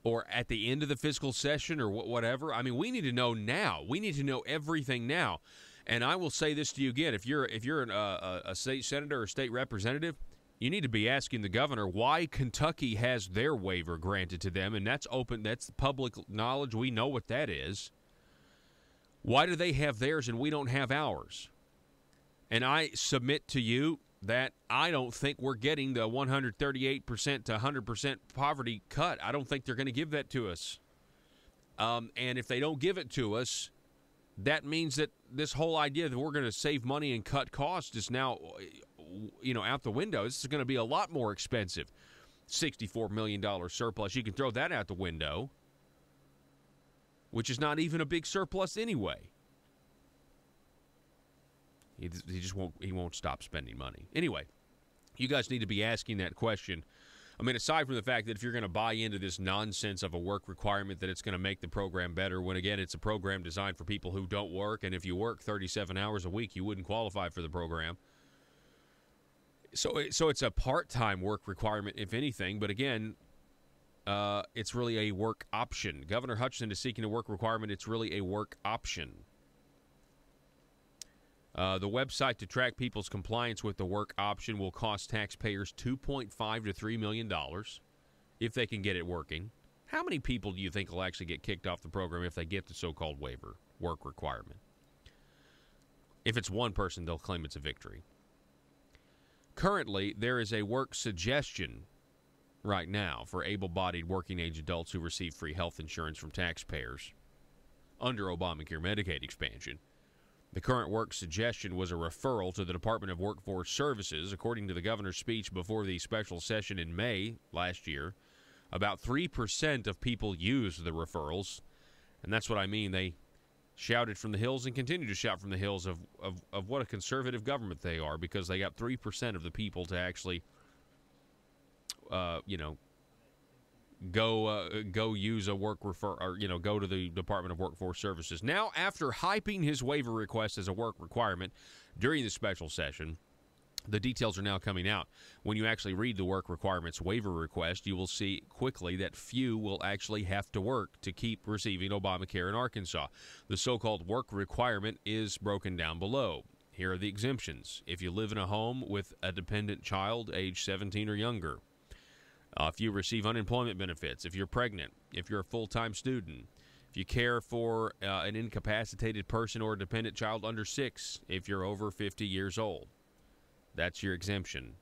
Or at the end of the fiscal session or whatever? I mean, we need to know now. We need to know everything now. And I will say this to you again. If you're a state senator or state representative, you need to be asking the governor why Kentucky has their waiver granted to them. And that's open. That's public knowledge. We know what that is. Why do they have theirs and we don't have ours? And I submit to you that I don't think we're getting the 138% to 100% poverty cut. I don't think they're going to give that to us. And if they don't give it to us, that means that this whole idea that we're going to save money and cut costs is now, out the window. This is going to be a lot more expensive. $64 million surplus. You can throw that out the window, which is not even a big surplus anyway. He just won't stop spending money. Anyway, you guys need to be asking that question. I mean, aside from the fact that if you're going to buy into this nonsense of a work requirement that it's going to make the program better, when again it's a program designed for people who don't work, and if you work 37 hours a week, you wouldn't qualify for the program. So it's a part-time work requirement, if anything. But again, it's really a work option. Governor Hutchinson is seeking a work requirement. It's really a work option. The website to track people's compliance with the work option will cost taxpayers $2.5 to $3 million if they can get it working. How many people do you think will actually get kicked off the program if they get the so-called waiver work requirement? If it's one person, they'll claim it's a victory. Currently, there is a work suggestion right now for able-bodied working-age adults who receive free health insurance from taxpayers under Obamacare Medicaid expansion. The current work suggestion was a referral to the Department of Workforce Services. According to the governor's speech before the special session in May last year, about 3% of people used the referrals, and that's what I mean. They shouted from the hills and continue to shout from the hills of what a conservative government they are, because they got 3% of the people to actually, go use a work refer, or go to the Department of Workforce Services. Now, after hyping his waiver request as a work requirement during the special session, the details are now coming out. When you actually read the work requirements waiver request, you will see quickly that few will actually have to work to keep receiving Obamacare in Arkansas. The so-called work requirement is broken down below. Here are the exemptions. If you live in a home with a dependent child age 17 or younger, if you receive unemployment benefits, if you're pregnant, if you're a full-time student, if you care for an incapacitated person or a dependent child under 6, if you're over 50 years old. That's your exemption.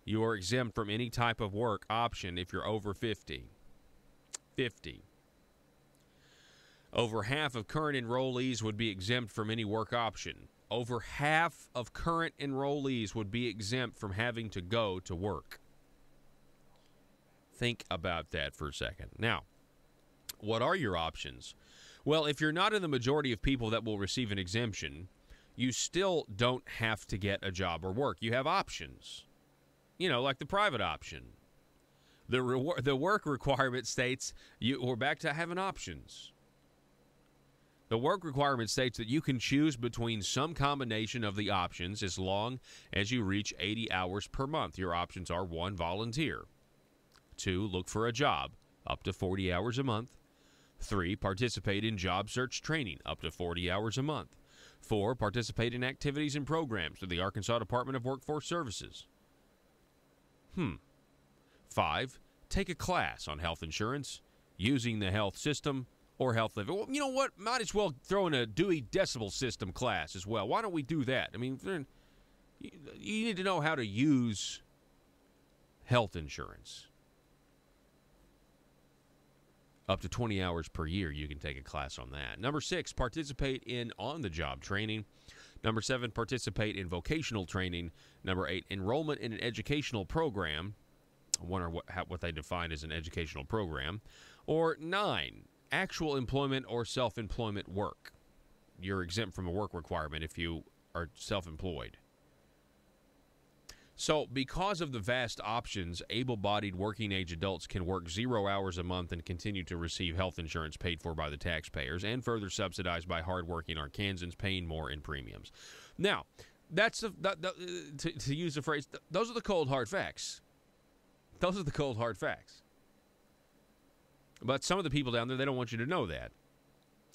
You are exempt from any type of work option if you're over 50. 50. Over half of current enrollees would be exempt from any work option. Over half of current enrollees would be exempt from having to go to work. Think about that for a second. Now, what are your options? Well, if you're not in the majority of people that will receive an exemption, you still don't have to get a job or work. You have options, like the private option. The work requirement states we're back to having options. The work requirement states that you can choose between some combination of the options as long as you reach 80 hours per month. Your options are 1, volunteer. 2, look for a job, up to 40 hours a month. 3, participate in job search training, up to 40 hours a month. 4, participate in activities and programs through the Arkansas Department of Workforce Services. 5, take a class on health insurance, using the health system, or health living. Well, you know what? Might as well throw in a Dewey Decimal System class as well. Why don't we do that? I mean, you need to know how to use health insurance. Up to 20 hours per year, you can take a class on that. Number 6, participate in on-the-job training. Number 7, participate in vocational training. Number 8, enrollment in an educational program. I wonder what they define as an educational program. Or 9, actual employment or self-employment work. You're exempt from a work requirement if you are self-employed. So, because of the vast options, able-bodied working-age adults can work 0 hours a month and continue to receive health insurance paid for by the taxpayers and further subsidized by hardworking Arkansans paying more in premiums. Now, that's to use the phrase, those are the cold, hard facts. Those are the cold, hard facts. But some of the people down there, they don't want you to know that.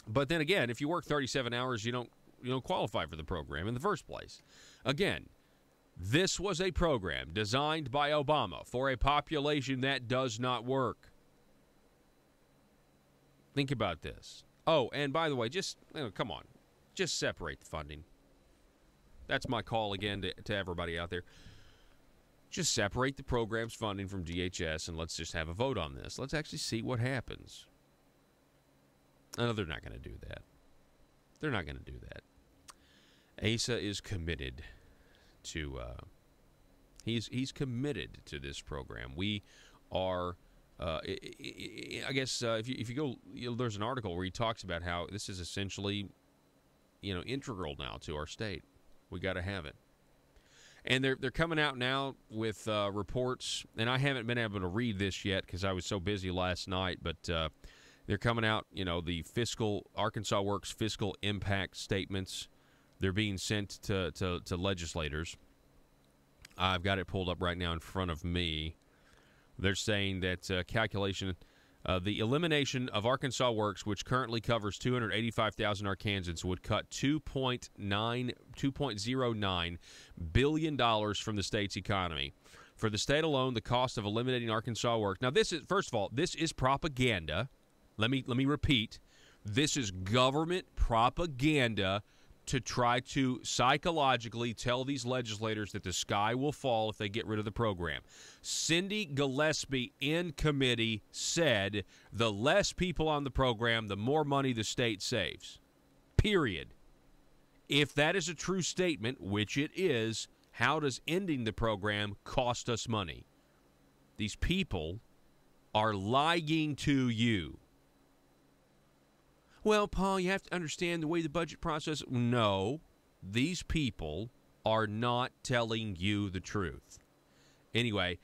But then again, if you work 37 hours, you don't qualify for the program in the first place. Again, this was a program designed by Obama for a population that does not work. Think about this. Oh, and by the way, come on. Just separate the funding. That's my call again to everybody out there. Just separate the program's funding from DHS and let's just have a vote on this. Let's actually see what happens. No, they're not going to do that. They're not going to do that. ASA is committed to he's committed to this program. We are I guess if you go, there's an article where he talks about how this is essentially integral now to our state. We got to have it. And they're coming out now with reports, and I haven't been able to read this yet because I was so busy last night, but they're coming out, the Arkansas Works fiscal impact statements. They're being sent to legislators. I've got it pulled up right now in front of me. They're saying that calculation, the elimination of Arkansas Works, which currently covers 285,000 Arkansans, would cut $2.09 billion from the state's economy. For the state alone, the cost of eliminating Arkansas Works. Now, this is, first of all, this is propaganda. Let me repeat. This is government propaganda to try to psychologically tell these legislators that the sky will fall if they get rid of the program. Cindy Gillespie in committee said the less people on the program, the more money the state saves. Period. If that is a true statement, which it is, how does ending the program cost us money? These people are lying to you. Well, Paul, you have to understand the way the budget process... No, these people are not telling you the truth. Anyway,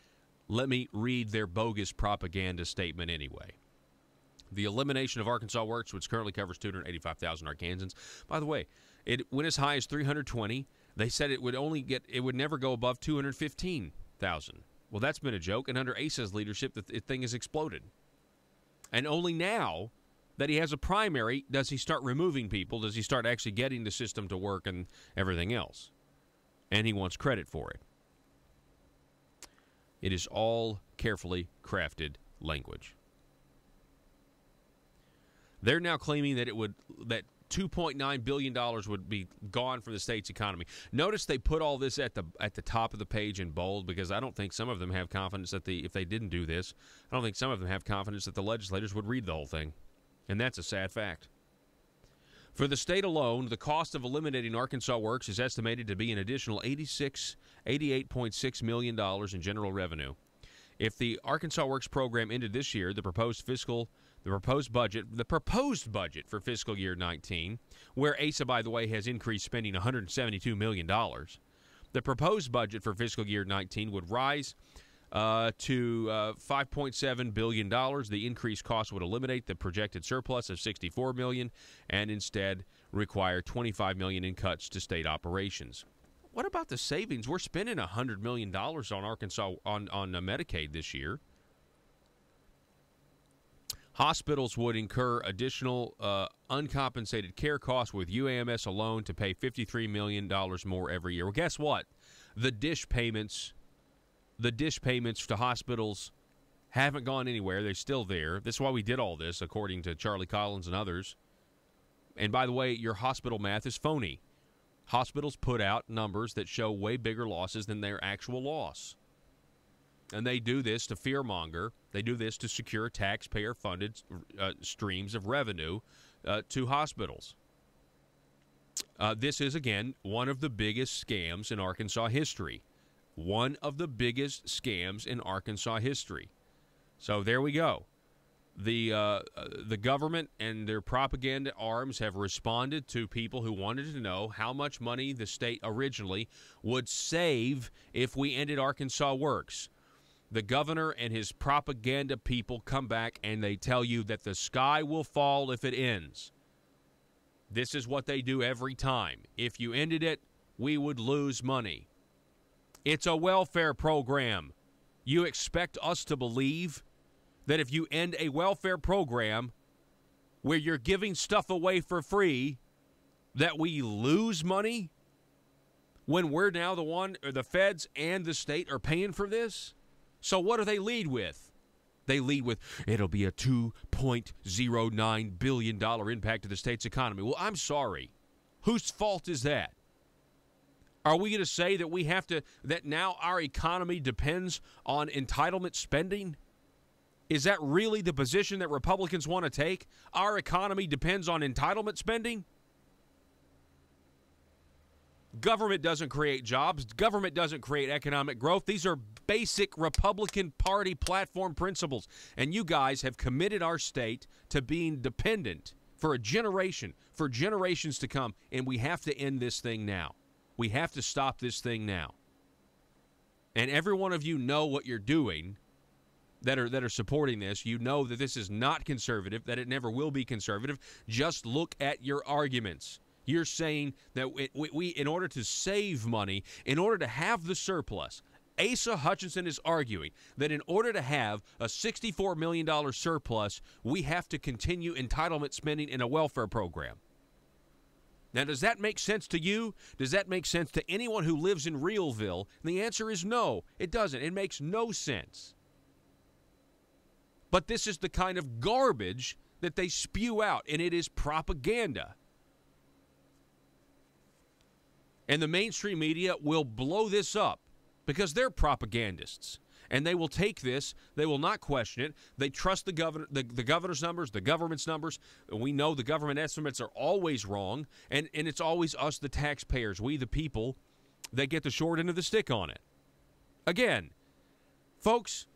let me read their bogus propaganda statement anyway. The elimination of Arkansas Works, which currently covers 285,000 Arkansans. By the way, it went as high as 320. They said it would never go above 215,000. Well, that's been a joke, and under Asa's leadership, the thing has exploded. And only now that he has a primary does he start removing people, does he start actually getting the system to work and everything else. And he wants credit for it. It is all carefully crafted language. They're now claiming that that $2.9 billion would be gone from the state's economy. Notice they put all this at the top of the page in bold, because I don't think some of them have confidence that if they didn't do this, I don't think some of them have confidence that the legislators would read the whole thing. And that's a sad fact. For the state alone, the cost of eliminating Arkansas Works is estimated to be an additional $88.6 million in general revenue. If the Arkansas Works program ended this year, the proposed budget for fiscal year 19, where ASA, by the way, has increased spending $172 million, the proposed budget for fiscal year 19 would rise to $5.7 billion. The increased cost would eliminate the projected surplus of $64 million and instead require $25 million in cuts to state operations. What about the savings? We're spending $100 million on Arkansas on Medicaid this year. Hospitals would incur additional uncompensated care costs with UAMS alone to pay $53 million more every year. Well, guess what? The dish payments to hospitals haven't gone anywhere. They're still there. That's why we did all this, according to Charlie Collins and others. And by the way, your hospital math is phony. Hospitals put out numbers that show way bigger losses than their actual loss. And they do this to fearmonger. They do this to secure taxpayer-funded streams of revenue to hospitals. This is, again, one of the biggest scams in Arkansas history. One of the biggest scams in Arkansas history. So there we go. The government and their propaganda arms have responded to people who wanted to know how much money the state originally would save if we ended Arkansas Works. The governor and his propaganda people come back and they tell you that the sky will fall if it ends. This is what they do every time. If you ended it, we would lose money. It's a welfare program. You expect us to believe that if you end a welfare program where you're giving stuff away for free, that we lose money when we're now the feds and the state are paying for this? So what do they lead with? They lead with, it'll be a $2.09 billion impact to the state's economy. Well, I'm sorry. Whose fault is that? Are we going to say that that now our economy depends on entitlement spending? Is that really the position that Republicans want to take? Our economy depends on entitlement spending? Government doesn't create jobs. Government doesn't create economic growth. These are basic Republican Party platform principles. And you guys have committed our state to being dependent for a generation, for generations to come. And we have to end this thing now. We have to stop this thing now. And every one of you know what you're doing that are supporting this. You know that this is not conservative, that it never will be conservative. Just look at your arguments. You're saying that we in order to save money, in order to have the surplus, Asa Hutchinson is arguing that in order to have a $64 million surplus, we have to continue entitlement spending in a welfare program. Now, does that make sense to you? Does that make sense to anyone who lives in Realville? And the answer is no, it doesn't. It makes no sense. But this is the kind of garbage that they spew out, and it is propaganda. And the mainstream media will blow this up because they're propagandists. And they will take this. They will not question it. They trust the governor's numbers, the government's numbers. We know the government estimates are always wrong, and it's always us, the taxpayers, we the people, that get the short end of the stick on it. Again, folks,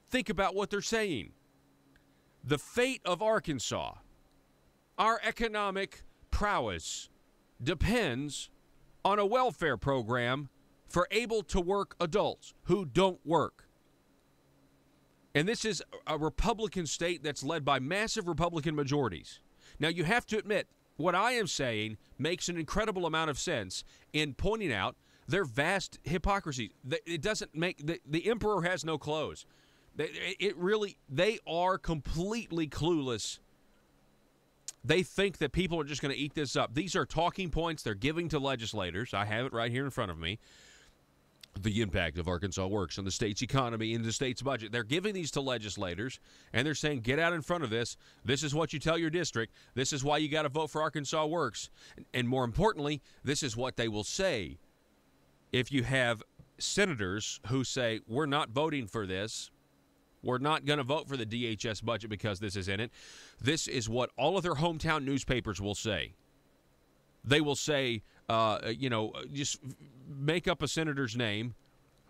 think about what they're saying. The fate of Arkansas, our economic prowess, depends on a welfare program for able-to-work adults who don't work. And this is a Republican state that's led by massive Republican majorities. Now, you have to admit, what I am saying makes an incredible amount of sense in pointing out their vast hypocrisy. It doesn't make the emperor has no clothes. They are completely clueless. They think that people are just going to eat this up. These are talking points they're giving to legislators. I have it right here in front of me. The impact of Arkansas works on the state's economy and the state's budget. They're giving these to legislators, and they're saying, get out in front of this. This is what you tell your district. This is why you got to vote for Arkansas Works. And more importantly, this is what they will say if you have senators who say, we're not voting for this. We're not going to vote for the DHS budget because this is in it. This is what all of their hometown newspapers will say. They will say, just make up a senator's name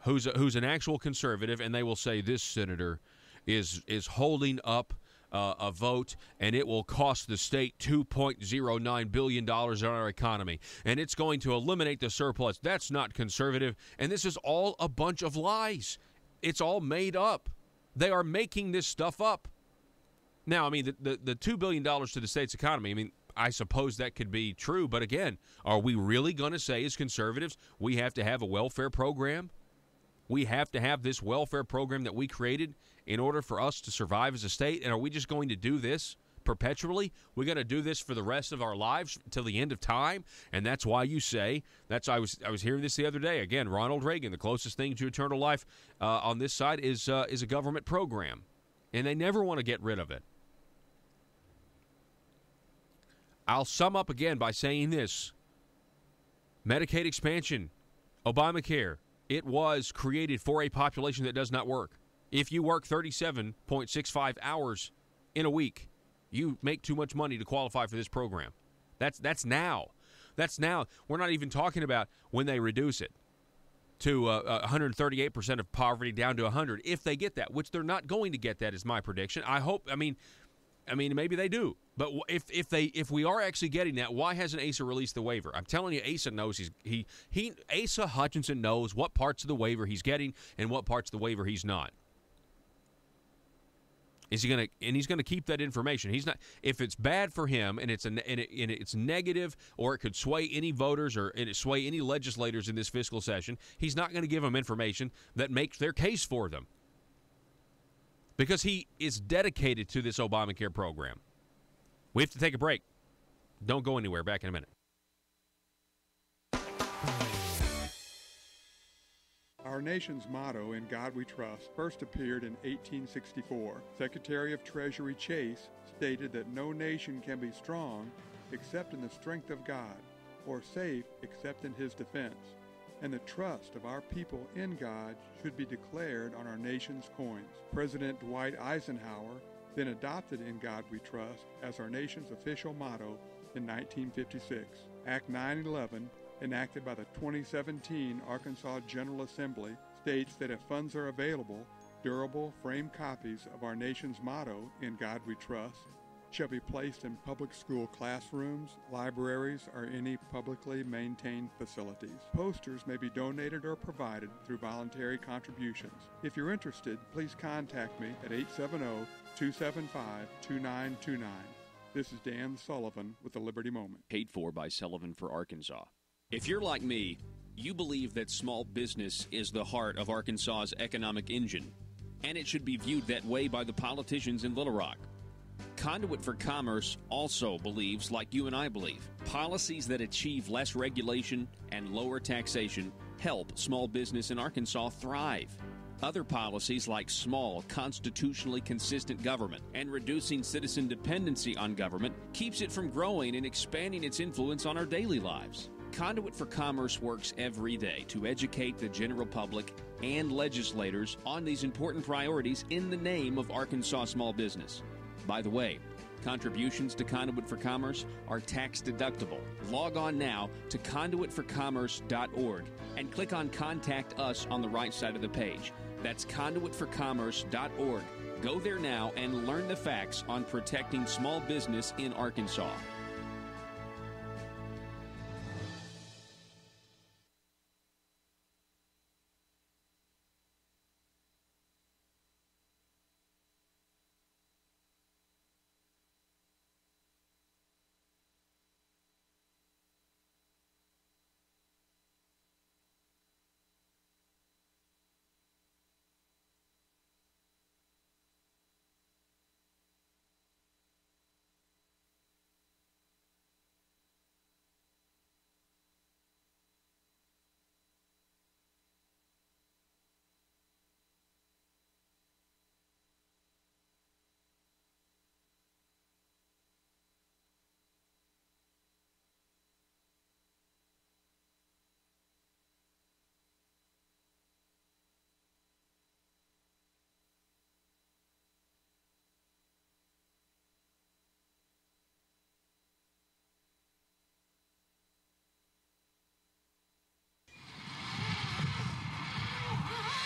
who's an actual conservative, and they will say this senator is holding up a vote, and it will cost the state $2.09 billion in our economy, and it's going to eliminate the surplus. That's not conservative, and this is all a bunch of lies. It's all made up. They are making this stuff up. Now, I mean, the $2 billion to the state's economy, I mean, I suppose that could be true, but again, are we really going to say as conservatives we have to have a welfare program? We have to have this welfare program that we created in order for us to survive as a state, and are we just going to do this perpetually? We're going to do this for the rest of our lives till the end of time, and that's why you say, I was hearing this the other day. Again, Ronald Reagan, the closest thing to eternal life on this side is a government program, and they never want to get rid of it. I'll sum up again by saying this. Medicaid expansion, Obamacare, it was created for a population that does not work. If you work 37.65 hours in a week, you make too much money to qualify for this program. That's now. That's now. We're not even talking about when they reduce it to 138% of poverty down to 100, if they get that, which they're not going to get that is my prediction. I hope, I mean, maybe they do. But if we are actually getting that, why hasn't Asa released the waiver? I'm telling you, Asa knows Asa Hutchinson knows what parts of the waiver he's getting and what parts of the waiver he's not. He's going to keep that information. He's not, if it's bad for him and it's negative, or it could sway any voters or sway any legislators in this fiscal session, he's not going to give them information that makes their case for them. Because he is dedicated to this Obamacare program. We have to take a break. Don't go anywhere. Back in a minute. Our nation's motto, "In God We Trust," first appeared in 1864. Secretary of Treasury Chase stated that no nation can be strong except in the strength of God, or safe except in His defense. And the trust of our people in God should be declared on our nation's coins. President Dwight Eisenhower then adopted "In God We Trust" as our nation's official motto in 1956. Act 911, enacted by the 2017 Arkansas General Assembly, states that if funds are available, durable framed copies of our nation's motto, "In God We Trust," shall be placed in public school classrooms, libraries, or any publicly maintained facilities. Posters may be donated or provided through voluntary contributions. If you're interested, please contact me at 870-275-2929. This is Dan Sullivan with the Liberty Moment. Paid for by Sullivan for Arkansas. If you're like me, you believe that small business is the heart of Arkansas's economic engine, and it should be viewed that way by the politicians in Little Rock. Conduit for Commerce also believes, like you and I believe, policies that achieve less regulation and lower taxation help small business in Arkansas thrive. Other policies like small, constitutionally consistent government and reducing citizen dependency on government keeps it from growing and expanding its influence on our daily lives. Conduit for Commerce works every day to educate the general public and legislators on these important priorities in the name of Arkansas small business. By the way, contributions to Conduit for Commerce are tax deductible. Log on now to conduitforcommerce.org and click on Contact Us on the right side of the page. That's conduitforcommerce.org. Go there now and learn the facts on protecting small business in Arkansas.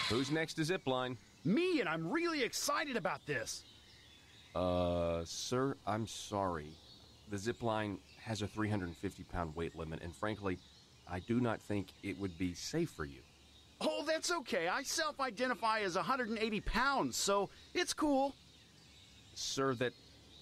Who's next to Zipline? Me, and I'm really excited about this. Sir, I'm sorry. The Zipline has a 350-pound weight limit, and frankly, I do not think it would be safe for you. Oh, that's okay. I self-identify as 180 pounds, so it's cool. Sir, that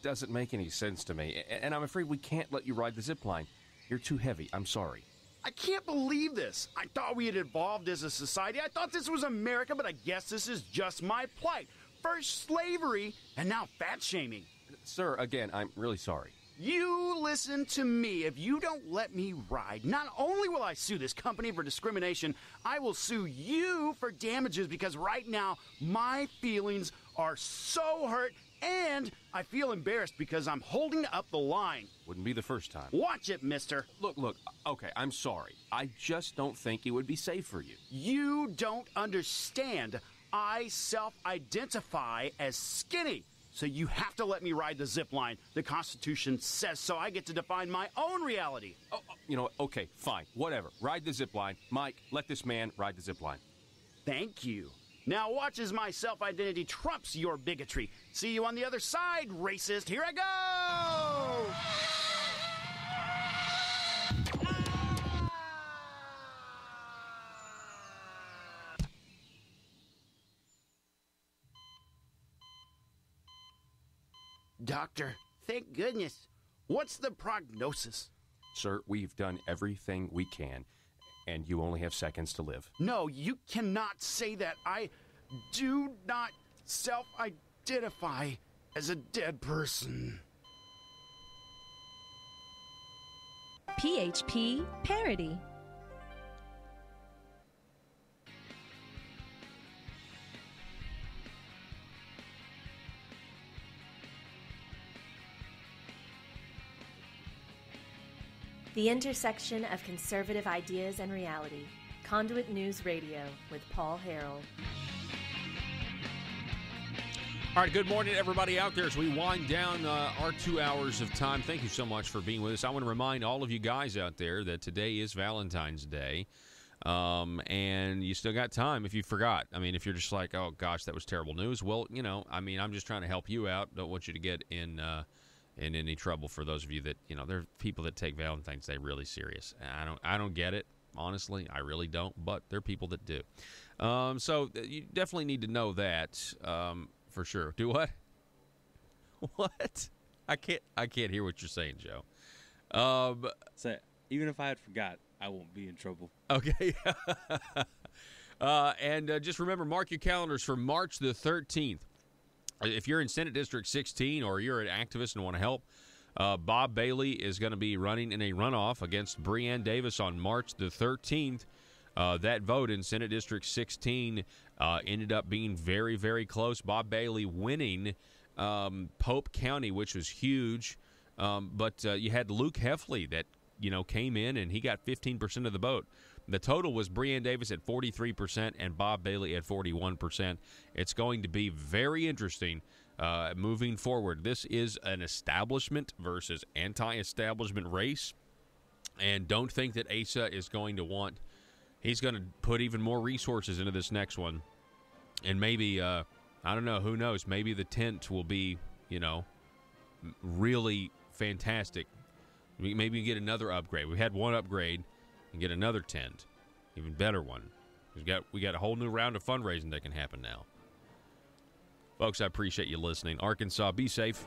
doesn't make any sense to me, and I'm afraid we can't let you ride the Zipline. You're too heavy. I'm sorry. I can't believe this. I thought we had evolved as a society. I thought this was America, but I guess this is just my plight. First slavery, and now fat shaming. Sir, again, I'm really sorry. You listen to me. If you don't let me ride, not only will I sue this company for discrimination, I will sue you for damages because right now my feelings are so hurt and I feel embarrassed because I'm holding up the line. Wouldn't be the first time. Watch it, mister. Look, okay, I'm sorry. I just don't think it would be safe for you. You don't understand. I self-identify as skinny. So you have to let me ride the zip line. The Constitution says so. I get to define my own reality. Okay, fine, whatever. Ride the zip line. Mike, let this man ride the zip line. Thank you. Now watch as my self-identity trumps your bigotry. See you on the other side, racist. Here I go! Doctor, thank goodness. What's the prognosis? Sir, we've done everything we can, and you only have seconds to live. No, you cannot say that. I do not self-identify as a dead person. PHP Parody. The intersection of conservative ideas and reality. Conduit News Radio with Paul Harrell. All right, good morning, everybody out there. As we wind down our 2 hours of time, thank you so much for being with us. I want to remind all of you guys out there that today is Valentine's Day, and you still got time if you forgot. I mean, if you're just like, oh, gosh, that was terrible news. Well, I'm just trying to help you out. Don't want you to get in any trouble for those of you that, there are people that take Valentine's Day really serious. I don't get it, honestly. I really don't, but there are people that do. So you definitely need to know that for sure. Do what? What? I can't hear what you're saying, Joe. So even if I had forgot, I won't be in trouble. Okay. And just remember, mark your calendars for March the 13th. If you're in Senate District 16 or you're an activist and want to help, Bob Bailey is going to be running in a runoff against Breanne Davis on March the 13th. That vote in Senate District 16 ended up being very, very close. Bob Bailey winning Pope County, which was huge. But you had Luke Heffley that came in and he got 15% of the vote. The total was Breann Davis at 43% and Bob Bailey at 41%. It's going to be very interesting moving forward. This is an establishment versus anti-establishment race, and don't think that Asa is going to want – he's going to put even more resources into this next one. And maybe, I don't know, who knows, maybe the tent will be, really fantastic. Maybe get another upgrade. We had one upgrade and get another tent, even better one. We got a whole new round of fundraising that can happen now. Folks, I appreciate you listening. Arkansas, be safe.